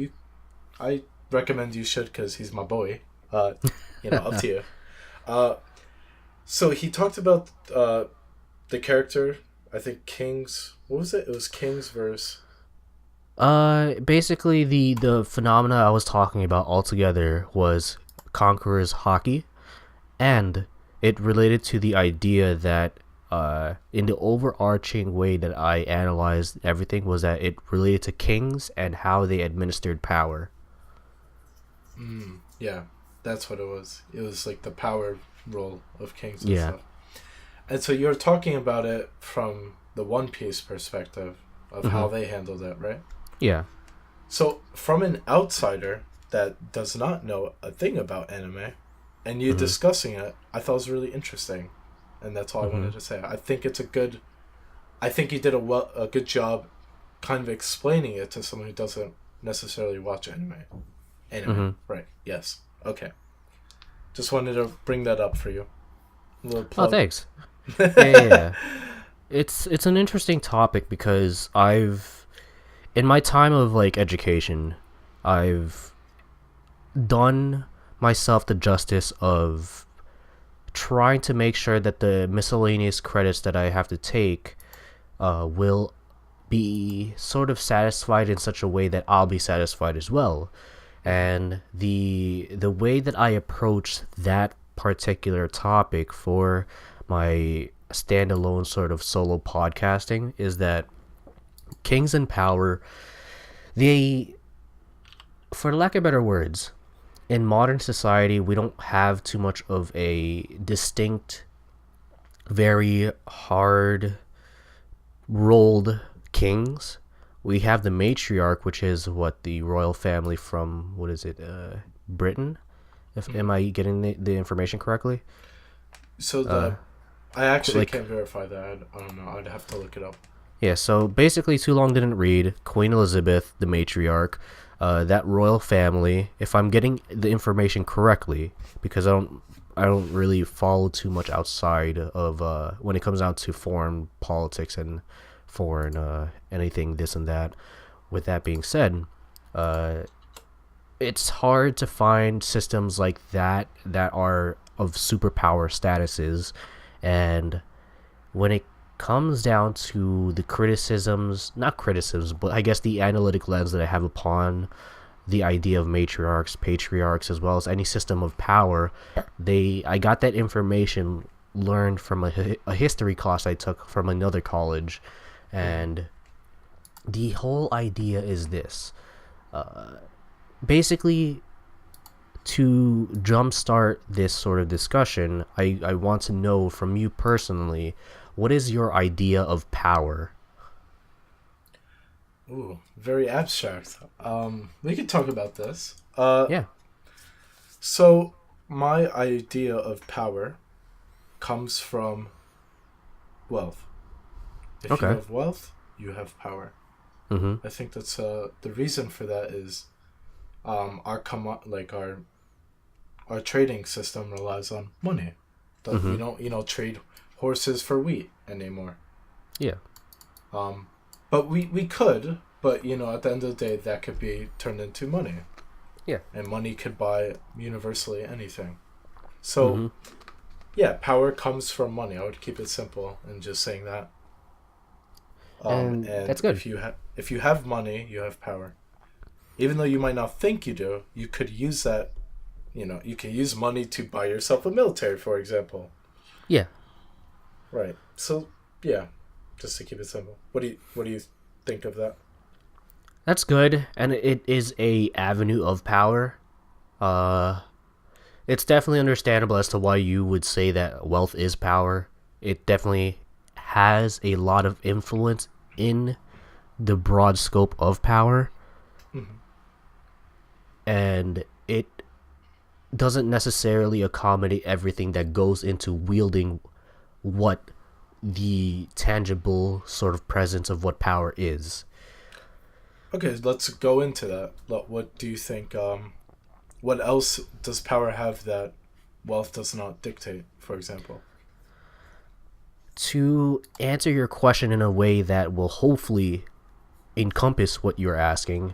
Speaker 2: I recommend you should because he's my boy. Up to you. Uh, so he talked about the character. I think King's. What was it? It was King's verse.
Speaker 1: Basically the phenomena I was talking about altogether was Conqueror's hockey, and it related to the idea that in the overarching way that I analyzed everything was that it related to kings and how they administered power.
Speaker 2: Yeah, that's what it was. It was like the power role of Kings and
Speaker 1: Yeah.
Speaker 2: stuff. And so you're talking about it from the One Piece perspective of how
Speaker 1: Mm-hmm.
Speaker 2: they handled it, right?
Speaker 1: Yeah.
Speaker 2: So, from an outsider that does not know a thing about anime, and you
Speaker 1: Mm-hmm.
Speaker 2: discussing it, I thought it was really interesting, and that's all I
Speaker 1: Mm-hmm.
Speaker 2: wanted to say. I think you did a good job, kind of explaining it to someone who doesn't necessarily watch anime.
Speaker 1: Mm-hmm.
Speaker 2: Right? Yes. Okay. Just wanted to bring that up for you. A little
Speaker 1: Oh,
Speaker 2: plug.
Speaker 1: thanks. Yeah, yeah, yeah. It's an interesting topic because in my time of like education, I've done myself the justice of trying to make sure that the miscellaneous credits that I have to take will be sort of satisfied in such a way that I'll be satisfied as well. And the way that I approach that particular topic for my standalone sort of solo podcasting is that Kings and Power, they, for lack of better words, in modern society, we don't have too much of a distinct, very hard rolled kings. We have the matriarch, which is what the royal family from what is it, Britain? If am I getting the information correctly?
Speaker 2: So
Speaker 1: Uh,
Speaker 2: I actually
Speaker 1: like
Speaker 2: can't verify that. I don't know. I'd have to look it up.
Speaker 1: Yeah, so basically, too long didn't read. Queen Elizabeth, the matriarch, that royal family. If I'm getting the information correctly, because I don't really follow too much outside of when it comes down to foreign politics and foreign anything this and that. With that being said, uh, it's hard to find systems like that are of superpower statuses, and when it comes down to the criticisms, not criticisms, but I guess the analytic lens that I have upon the idea of matriarchs, patriarchs, as well as any system of power, I got that information learned from a history class I took from another college, and The whole idea is this. Basically, to jumpstart this sort of discussion, I want to know from you personally, what is your idea of power?
Speaker 2: Ooh, very abstract. We could talk about this.
Speaker 1: Yeah.
Speaker 2: So my idea of power comes from wealth. If you
Speaker 1: Okay.
Speaker 2: have wealth, you have power.
Speaker 1: Mm-hmm.
Speaker 2: I think that's the reason for that is our trading system relies on money. That we
Speaker 1: Mm-hmm.
Speaker 2: don't trade horses for wheat anymore.
Speaker 1: Yeah.
Speaker 2: Um, but we could, but at the end of the day, that could be turned into money,
Speaker 1: Yeah.
Speaker 2: and money could buy universally anything. So
Speaker 1: Mm-hmm.
Speaker 2: yeah, power comes from money. I would keep it simple and just saying that.
Speaker 1: And
Speaker 2: And
Speaker 1: that's good.
Speaker 2: if you have money, you have power. Even though you might not think you do, you could use that. You can use money to buy yourself a military, for example.
Speaker 1: Yeah.
Speaker 2: Right. So yeah, just to keep it simple. What do you think of that?
Speaker 1: That's good, and it is a avenue of power. Uh, it's definitely understandable as to why you would say that wealth is power. It definitely has a lot of influence in the broad scope of power,
Speaker 2: Mm-hmm.
Speaker 1: and it doesn't necessarily accommodate everything that goes into wielding what the tangible sort of presence of what power is.
Speaker 2: Okay, let's go into that. What do you think? What else does power have that wealth does not dictate? For example.
Speaker 1: To answer your question in a way that will hopefully encompass what you're asking,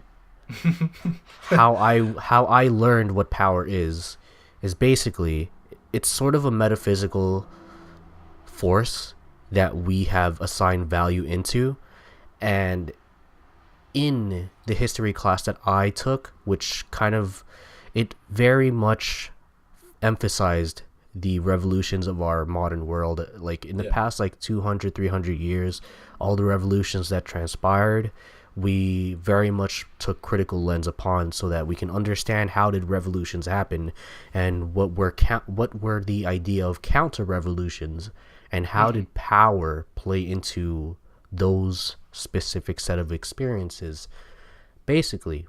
Speaker 1: how I learned what power is basically it's sort of a metaphysical force that we have assigned value into, and in the history class that I took, which kind of it very much emphasized the revolutions of our modern world, like in the
Speaker 2: Yeah.
Speaker 1: past like 200, 300 years, all the revolutions that transpired, we very much took critical lens upon so that we can understand how did revolutions happen, and what were the idea of counter revolutions, and how
Speaker 2: Mm-hmm.
Speaker 1: did power play into those specific set of experiences. Basically,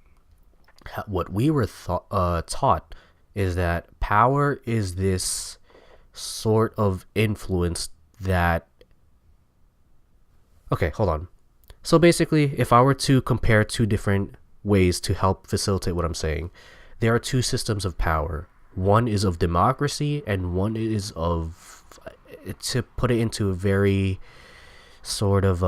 Speaker 1: what we were taught is that power is this sort of influence that. Okay, hold on. So basically, if I were to compare two different ways to help facilitate what I'm saying, there are two systems of power. One is of democracy, and one is of, to put it into a very sort of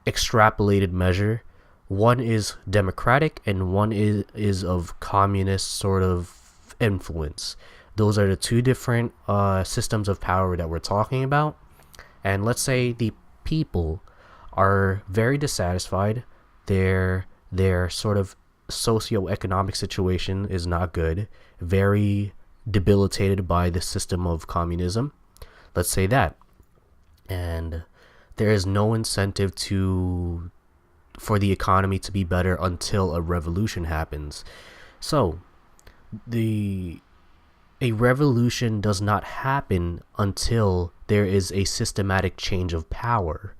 Speaker 1: extrapolated measure, one is democratic and one is of communist sort of influence. Those are the two different systems of power that we're talking about. And let's say the people are very dissatisfied. Their sort of socioeconomic situation is not good, very debilitated by the system of communism. Let's say that. And there is no incentive to for the economy to be better until a revolution happens. So, the a revolution does not happen until there is a systematic change of power.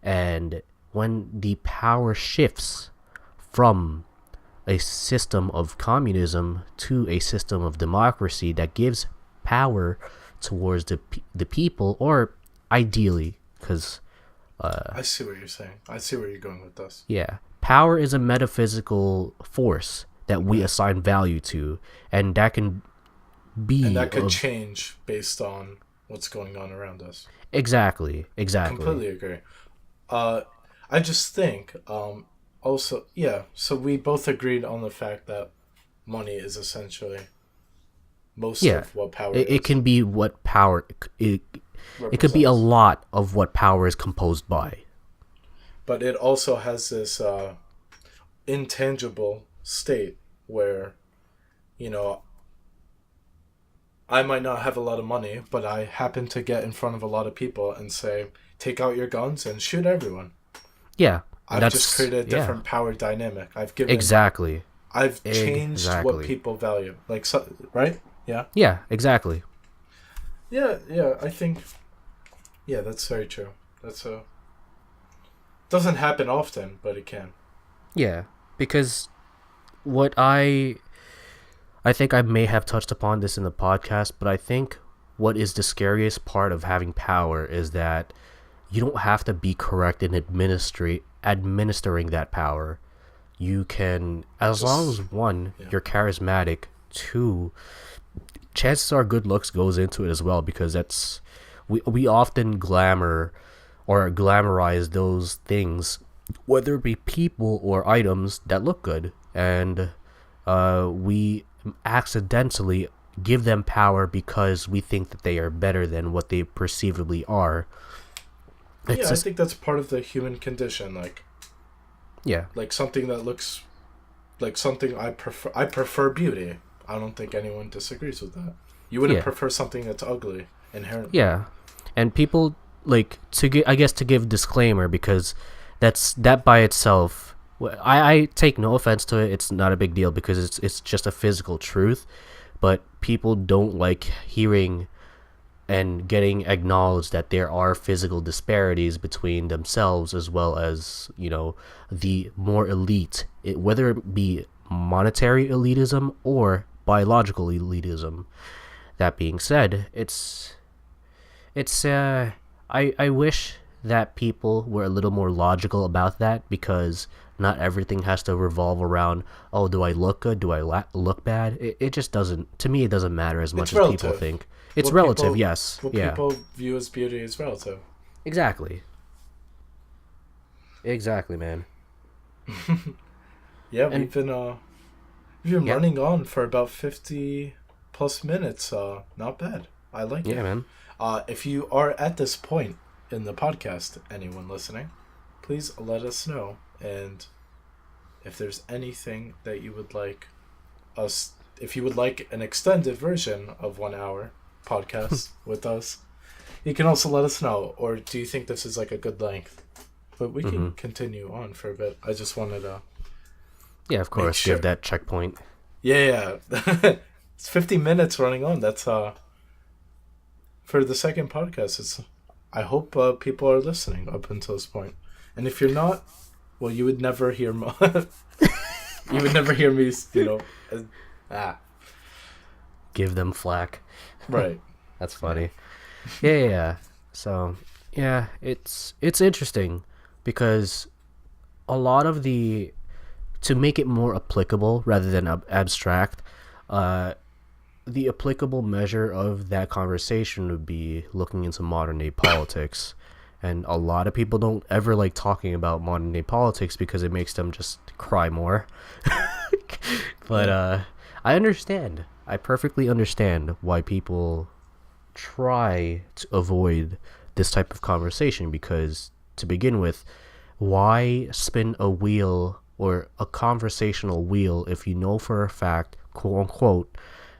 Speaker 1: And when the power shifts from a system of communism to a system of democracy that gives power towards the people, or ideally, because
Speaker 2: I see what you're saying. I see where you're going with this.
Speaker 1: yeah, power is a metaphysical force that we
Speaker 2: Right.
Speaker 1: assign value to, and that can
Speaker 2: And
Speaker 1: be
Speaker 2: that could
Speaker 1: of
Speaker 2: change based on what's going on around us.
Speaker 1: exactly.
Speaker 2: Completely agree. Uh, I just think, also, yeah, so we both agreed on the fact that money is essentially most
Speaker 1: Yeah,
Speaker 2: of what power
Speaker 1: it
Speaker 2: is,
Speaker 1: can be what power it could be a
Speaker 2: represents.
Speaker 1: lot of what power is composed by.
Speaker 2: But it also has this intangible state where, you know, I might not have a lot of money, but I happen to get in front of a lot of people and say, take out your guns and shoot everyone.
Speaker 1: Yeah,
Speaker 2: I've just created a
Speaker 1: yeah,
Speaker 2: different power dynamic.
Speaker 1: exactly,
Speaker 2: I've changed what
Speaker 1: exactly.
Speaker 2: people value. Like, so, right? Yeah.
Speaker 1: Yeah, exactly.
Speaker 2: Yeah, yeah, I think, yeah, that's very true. That's a, doesn't happen often, but it can.
Speaker 1: Yeah, because what I think I may have touched upon this in the podcast, but I think what is the scariest part of having power is that you don't have to be correct in administering that power. You can, as long as
Speaker 2: Just,
Speaker 1: one,
Speaker 2: yeah.
Speaker 1: you're charismatic, two, chances are good looks goes into it as well, because that's we often glamorize those things, whether it be people or items that look good, and we accidentally give them power because we think that they are better than what they perceivably are. It's
Speaker 2: Yeah, I
Speaker 1: just,
Speaker 2: think that's part of the human condition.
Speaker 1: yeah,
Speaker 2: Like something that looks like something I prefer. I prefer beauty. I don't think anyone disagrees with that. You wouldn't
Speaker 1: yeah,
Speaker 2: prefer something that's ugly inherently.
Speaker 1: yeah, and people, like, to give, I guess, to give disclaimer, because that by itself, I take no offense to it. It's not a big deal because it's just a physical truth, but people don't like hearing and getting acknowledged that there are physical disparities between themselves as well as, the more elite, whether it be monetary elitism or biological elitism. That being said, it's I wish that people were a little more logical about that, because not everything has to revolve around, oh, do I look good, do I look bad. It just doesn't, to me, it doesn't matter as much
Speaker 2: It's
Speaker 1: as people
Speaker 2: relative.
Speaker 1: think. It's relative, yes,
Speaker 2: What
Speaker 1: yeah,
Speaker 2: people view as beauty is relative.
Speaker 1: exactly, exactly, man.
Speaker 2: Yeah,
Speaker 1: And
Speaker 2: we've been
Speaker 1: yeah,
Speaker 2: running on for about 50 plus minutes. Not bad. I like
Speaker 1: yeah,
Speaker 2: it.
Speaker 1: man.
Speaker 2: If you are at this point in the podcast, anyone listening, please let us know. And if there's anything that you would like us, if you would like an extended version of 1 hour podcast with us, you can also let us know. Or do you think this is like a good length? But we can
Speaker 1: Hmm.
Speaker 2: continue on for a bit. I just wanted to
Speaker 1: Yeah, of
Speaker 2: make
Speaker 1: course, give
Speaker 2: sure.
Speaker 1: that checkpoint.
Speaker 2: Yeah, yeah. It's 50 minutes running on. That's for the second podcast. It's I hope people are listening up until this point. And if you're not, well, you would never hear you would never hear me, uh, ah,
Speaker 1: Give them flack.
Speaker 2: right.
Speaker 1: That's
Speaker 2: Yeah.
Speaker 1: funny. Yeah, yeah, yeah. So yeah, it's interesting, because a lot of the, to make it more applicable rather than abstract, uh, the applicable measure of that conversation would be looking into modern day politics. And a lot of people don't ever like talking about modern day politics because it makes them just cry more. But
Speaker 2: Yeah.
Speaker 1: I understand. I perfectly understand why people try to avoid this type of conversation, because, to begin with, why spin a wheel or a conversational wheel if you know for a fact, quote unquote,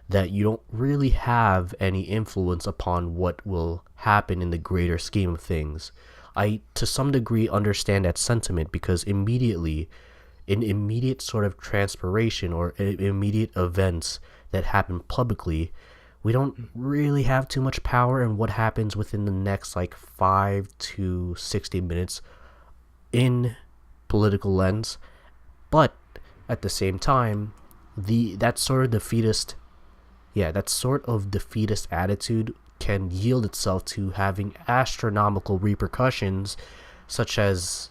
Speaker 1: that you don't really have any influence upon what will happen in the greater scheme of things? I, to some degree, understand that sentiment, because in immediate sort of transpiration or immediate events that happen publicly, we don't really have too much power in what happens within the next like 5 to 60 minutes in political lens. But at the same time, the that sort of defeatist that sort of defeatist attitude can yield itself to having astronomical repercussions, such as,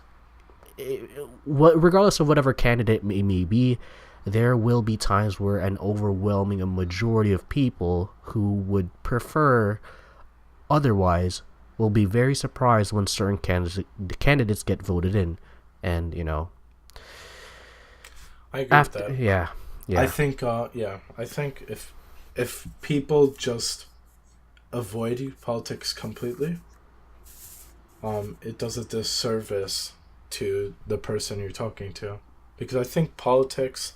Speaker 1: regardless of whatever candidate may be, there will be times where an overwhelming majority of people who would prefer otherwise will be very surprised when certain candidates get voted in. And,
Speaker 2: I agree with
Speaker 1: after,
Speaker 2: that.
Speaker 1: yeah,
Speaker 2: I
Speaker 1: yeah,
Speaker 2: think yeah, I think if people just avoid politics completely, it does a disservice to the person you're talking to, because I think politics,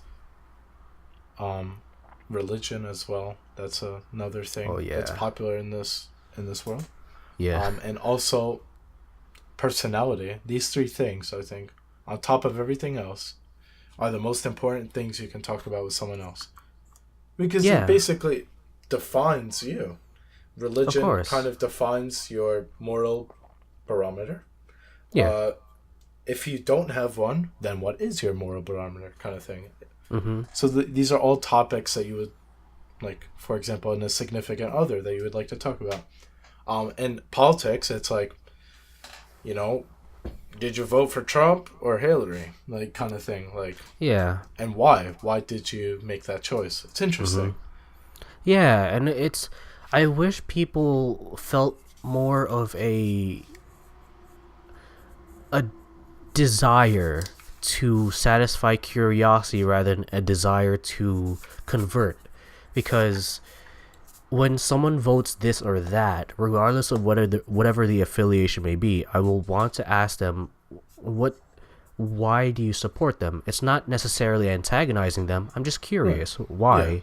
Speaker 2: um religion as well. That's another
Speaker 1: Oh
Speaker 2: thing that's
Speaker 1: yeah.
Speaker 2: popular in this world.
Speaker 1: Yeah.
Speaker 2: And also personality. These three things, I think, on top of everything else, are the most important things you can talk about with someone else because it
Speaker 1: Yeah.
Speaker 2: basically defines you.
Speaker 1: Of
Speaker 2: Religion kind
Speaker 1: course.
Speaker 2: of defines your moral barometer.
Speaker 1: Yeah.
Speaker 2: Uh, if you don't have one, then what is your moral barometer, kind of thing.
Speaker 1: Mm-hmm.
Speaker 2: So these are all topics that you would like, for example, in a significant other that you would like to talk about. In politics, it's like, you know, did you vote for Trump or Hillary, like kind of thing, like,
Speaker 1: Yeah.
Speaker 2: and why? Why did you make that choice? It's
Speaker 1: Mm-hmm.
Speaker 2: interesting.
Speaker 1: Yeah, and it's. I wish people felt more of a desire to satisfy curiosity rather than a desire to convert, because when someone votes this or that, regardless of whatever the affiliation may be, I will want to ask them what why do you support them? It's not necessarily antagonizing them. I'm just
Speaker 2: Right.
Speaker 1: curious
Speaker 2: Yeah.
Speaker 1: why.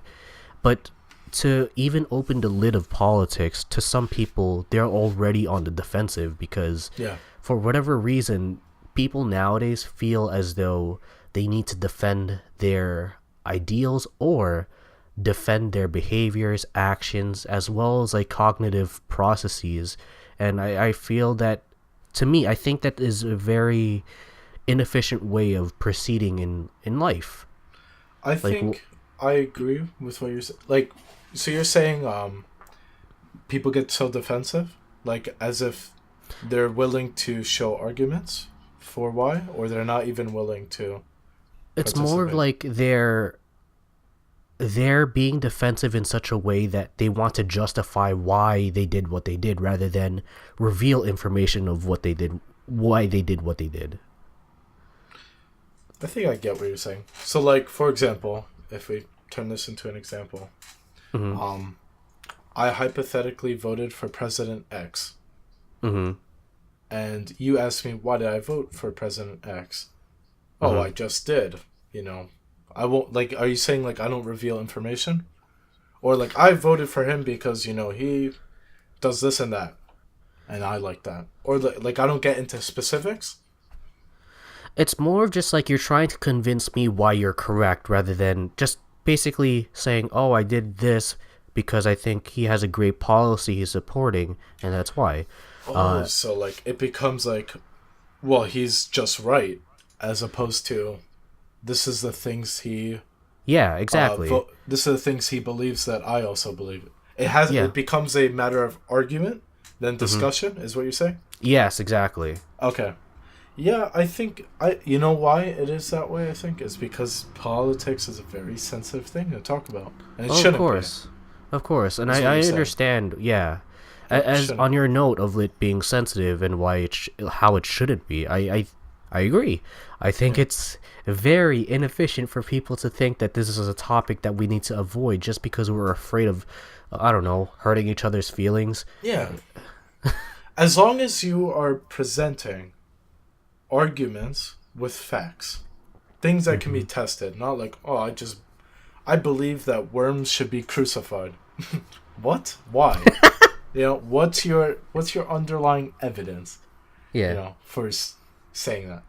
Speaker 1: But to even open the lid of politics, to some people, they're already on the defensive because
Speaker 2: Yeah.
Speaker 1: for whatever reason, people nowadays feel as though they need to defend their ideals or defend their behaviors, actions, as well as like cognitive processes. And I feel that, to me, I think that is a very inefficient way of proceeding in life.
Speaker 2: I
Speaker 1: Like,
Speaker 2: think I agree with what you're saying. Like, so you're saying people get so defensive, like as if they're willing to show arguments for why, or they're not even willing to
Speaker 1: it's more of
Speaker 2: participate.
Speaker 1: like they're being defensive in such a way that they want to justify why they did what they did rather than reveal information of what they did, why they did what they did.
Speaker 2: I think I get what you're saying. So, like, for example, if we turn this into an example,
Speaker 1: Mm-hmm.
Speaker 2: um, I hypothetically voted for President X,
Speaker 1: Mm-hmm.
Speaker 2: and you asked me why did I vote for President X? Oh,
Speaker 1: Mm-hmm.
Speaker 2: I just did. You know, I won't like. Are you saying like I don't reveal information, or like I voted for him because he does this and that, and I like that, or like I don't get into specifics?
Speaker 1: It's more of just like you're trying to convince me why you're correct rather than just basically saying, oh, I did this because I think he has a great policy he's supporting, and that's why.
Speaker 2: Oh,
Speaker 1: Uh,
Speaker 2: so like it becomes like, well, he's just right, as opposed to this is the things he
Speaker 1: yeah, exactly.
Speaker 2: this are the things he believes that I also believe. It
Speaker 1: Yeah.
Speaker 2: becomes a matter of argument than
Speaker 1: Mm-hmm.
Speaker 2: discussion, is what you're saying?
Speaker 1: Yes, exactly.
Speaker 2: Okay. Yeah, I think you know why it is that way, I think, is because politics is a very sensitive thing to talk about. And it
Speaker 1: Oh, of
Speaker 2: shouldn't be,
Speaker 1: course. Of course. And
Speaker 2: is what
Speaker 1: I
Speaker 2: you're saying.
Speaker 1: understand, yeah.
Speaker 2: It
Speaker 1: As
Speaker 2: shouldn't
Speaker 1: on
Speaker 2: be.
Speaker 1: your note of it being sensitive and why how it shouldn't be, I agree. I think
Speaker 2: Yeah.
Speaker 1: it's very inefficient for people to think that this is a topic that we need to avoid just because we're afraid of, I don't know, hurting each other's feelings.
Speaker 2: Yeah. As long as you are presenting arguments with facts, things that can be
Speaker 1: Mm-hmm.
Speaker 2: tested, not like, oh, I believe that worms should be crucified. What? Why? What's your underlying evidence?
Speaker 1: Yeah.
Speaker 2: For saying that.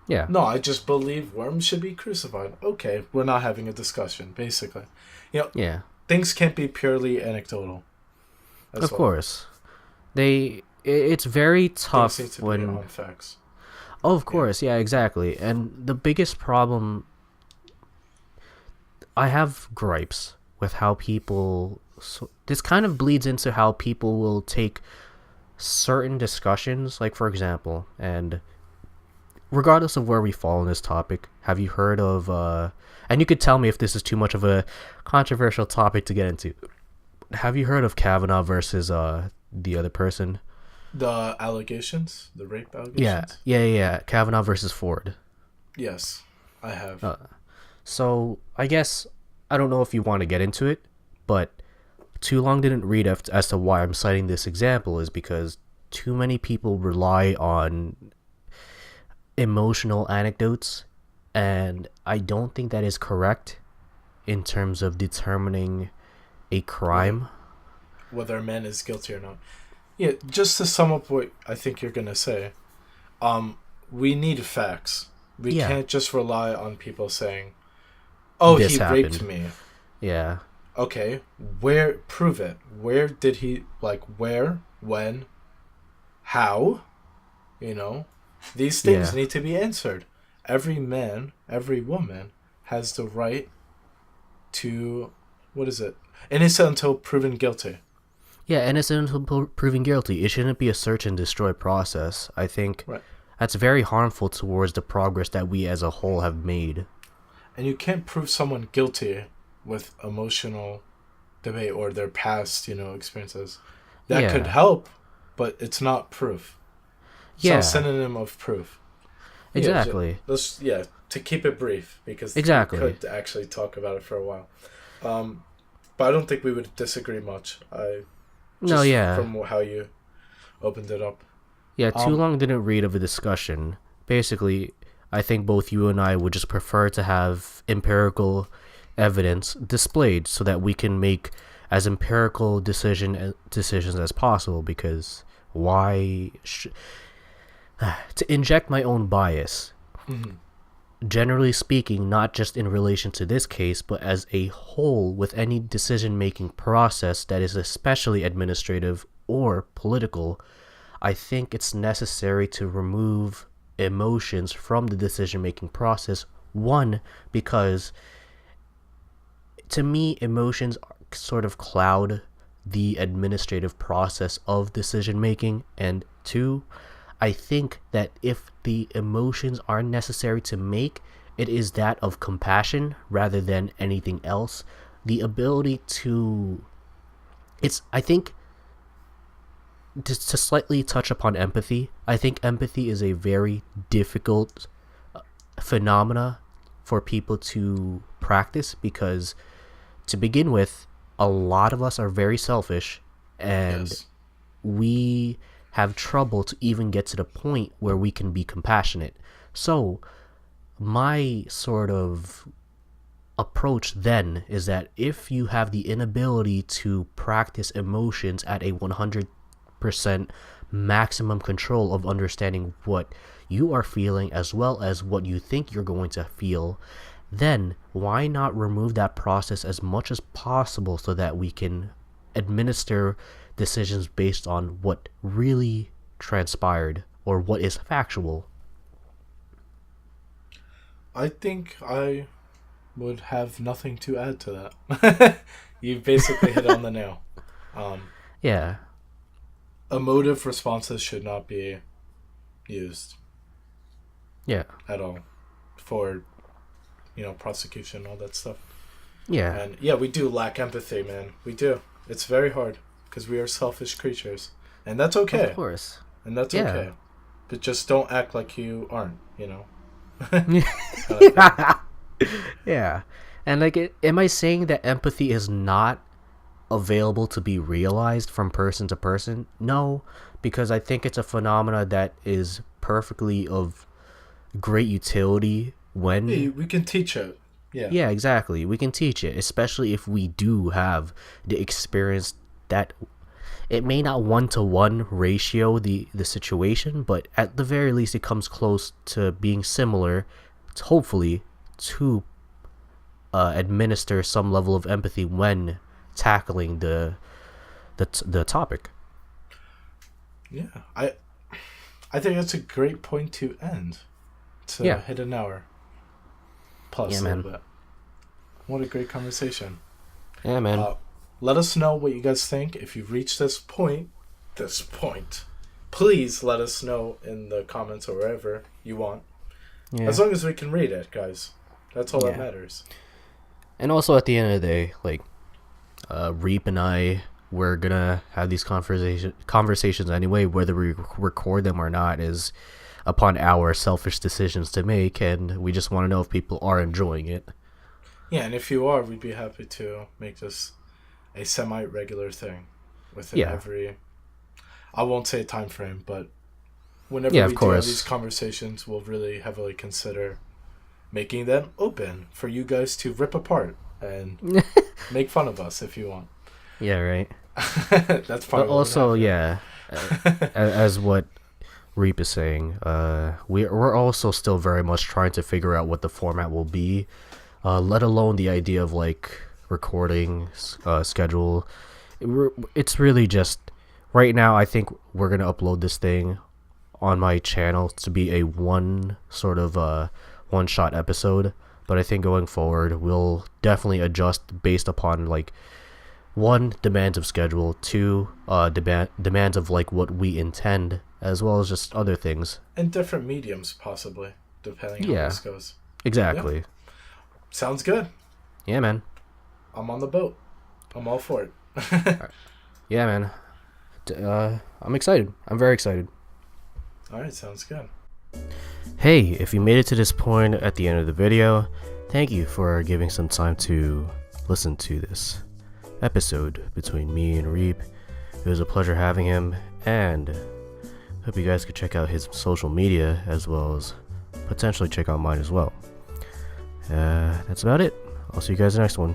Speaker 1: Yeah.
Speaker 2: No, I just believe worms should be crucified. Okay, we're not having a discussion, basically. You know,
Speaker 1: Yeah.
Speaker 2: things can't be purely anecdotal as
Speaker 1: Of
Speaker 2: well.
Speaker 1: course. It's very
Speaker 2: Things need
Speaker 1: tough
Speaker 2: to be
Speaker 1: when.
Speaker 2: on facts.
Speaker 1: Oh, of
Speaker 2: Yeah.
Speaker 1: course. Yeah, exactly. And the biggest problem, I have gripes with how people. So this kind of bleeds into how people will take certain discussions, like for example, and regardless of where we fall in this topic, have you heard of? And you could tell me if this is too much of a controversial topic to get into. Have you heard of Kavanaugh versus the other person?
Speaker 2: The allegations, the rape
Speaker 1: Yeah,
Speaker 2: allegations.
Speaker 1: yeah. Kavanaugh versus Ford.
Speaker 2: Yes, I have.
Speaker 1: So I guess I don't know if you want to get into it, but too long didn't read as to why I'm citing this example is because too many people rely on emotional anecdotes, and I don't think that is correct in terms of determining a
Speaker 2: Right.
Speaker 1: crime.
Speaker 2: Whether a man is guilty or not. Yeah, just to sum up what I think you're gonna say, um, we need facts. We
Speaker 1: Yeah,
Speaker 2: can't just rely on people saying, "Oh, he
Speaker 1: this
Speaker 2: raped
Speaker 1: happened.
Speaker 2: me."
Speaker 1: Yeah,
Speaker 2: Okay, where? Prove it. Where did he? Like, where? When? How? You know, these things
Speaker 1: yeah,
Speaker 2: need to be answered. Every man, every woman has the right to, what is it? Innocent until proven guilty.
Speaker 1: yeah. Innocent until proven guilty. It shouldn't be a search and destroy process. I think
Speaker 2: Right.
Speaker 1: that's very harmful towards the progress that we as a whole have made.
Speaker 2: And you can't prove someone guilty with emotional debate or their past, experiences. That could
Speaker 1: Yeah,
Speaker 2: help, but it's not proof. It's not a
Speaker 1: yeah,
Speaker 2: synonym of proof. Yeah,
Speaker 1: exactly,
Speaker 2: to keep it brief, because we
Speaker 1: exactly.
Speaker 2: could actually talk about it for a while. Um, but I don't think we would disagree much.
Speaker 1: No,
Speaker 2: Just
Speaker 1: yeah,
Speaker 2: from how you opened it up.
Speaker 1: yeah. Too
Speaker 2: Um,
Speaker 1: long didn't read of a discussion. Basically, I think both you and I would just prefer to have empirical evidence displayed so that we can make as empirical decisions as possible. Because why? To inject my own bias,
Speaker 2: mhm.
Speaker 1: generally speaking, not just in relation to this case, but as a whole with any decision making process that is especially administrative or political, I think it's necessary to remove emotions from the decision making process. One, because to me, emotions sort of cloud the administrative process of decision making. And two, I think that if the emotions are necessary to make, it is that of compassion rather than anything else. The ability to. I think, to slightly touch upon empathy, I think empathy is a very difficult phenomena for people to practice because, to begin with, a lot of us are very selfish and
Speaker 2: Yes.
Speaker 1: we have trouble to even get to the point where we can be compassionate. So, my sort of approach then is that if you have the inability to practice emotions at a 100% maximum control of understanding what you are feeling as well as what you think you're going to feel, then why not remove that process as much as possible so that we can administer decisions based on what really transpired or what is factual?
Speaker 2: I think I would have nothing to add to that. You basically hit on the nail. Um,
Speaker 1: Yeah,
Speaker 2: Emotive responses should not be used
Speaker 1: yeah,
Speaker 2: at all for, prosecution, all that stuff.
Speaker 1: yeah,
Speaker 2: And yeah, we do lack empathy, man. We do. It's very hard because we are selfish creatures. And that's
Speaker 1: of
Speaker 2: okay.
Speaker 1: course.
Speaker 2: And that's
Speaker 1: Yeah.
Speaker 2: okay. But just don't act like you aren't. Kind of thing.
Speaker 1: Yeah. And like, am I saying that empathy is not available to be realized from person to person? No, because I think it's a phenomena that is perfectly of great utility
Speaker 2: Yeah,
Speaker 1: when.
Speaker 2: we can teach it. Yeah.
Speaker 1: Yeah, exactly. We can teach it, especially if we do have the experience that it may not one to one ratio the situation, but at the very least it comes close to being similar, hopefully, to administer some level of empathy when tackling the topic.
Speaker 2: Yeah. I think that's a great point to end. To
Speaker 1: Yeah,
Speaker 2: hit an hour
Speaker 1: yeah,
Speaker 2: plus a little
Speaker 1: man,
Speaker 2: bit. What a great conversation.
Speaker 1: yeah, man,
Speaker 2: Uh, Let us know what you guys think. If you've reached this point, please let us know in the comments or wherever you want. As
Speaker 1: yeah,
Speaker 2: long as we can read it, guys. That's all that
Speaker 1: yeah.
Speaker 2: matters.
Speaker 1: And also at the end of the day, like, Reap and I, we're gonna have these conversations anyway, whether we record them or not is upon our selfish decisions to make, and we just want to know if people are enjoying it.
Speaker 2: Yeah, and if you are, we'd be happy to make this a semi-regular thing within
Speaker 1: Yeah,
Speaker 2: every. I won't say time frame, but whenever
Speaker 1: yeah, of
Speaker 2: we do have these
Speaker 1: course.
Speaker 2: conversations, we'll really heavily consider making them open for you guys to rip apart. and make fun of us if you want.
Speaker 1: Yeah, right.
Speaker 2: That's
Speaker 1: But
Speaker 2: probably
Speaker 1: also,
Speaker 2: what
Speaker 1: yeah, as what Reap is saying, we're also still very much trying to figure out what the format will be, let alone the idea of like recording schedule. It's really just right now. I think we're gonna upload this thing on my channel to be a one shot episode. But I think going forward, we'll definitely adjust based upon like one, demands of schedule, two, demands of like what we intend, as well as just other things.
Speaker 2: And different mediums, possibly, depending how
Speaker 1: Yeah,
Speaker 2: this goes.
Speaker 1: exactly.
Speaker 2: Yeah. Sounds good.
Speaker 1: Yeah, man.
Speaker 2: I'm on the boat. I'm all for it.
Speaker 1: Yeah, man. I'm excited. I'm very excited.
Speaker 2: All right, sounds good.
Speaker 1: Hey, if you made it to this point at the end of the video, thank you for giving some time to listen to this episode between me and Reap. It was a pleasure having him, and hope you guys could check out his social media as well as potentially check out mine as well. That's about it. I'll see you guys in the next one.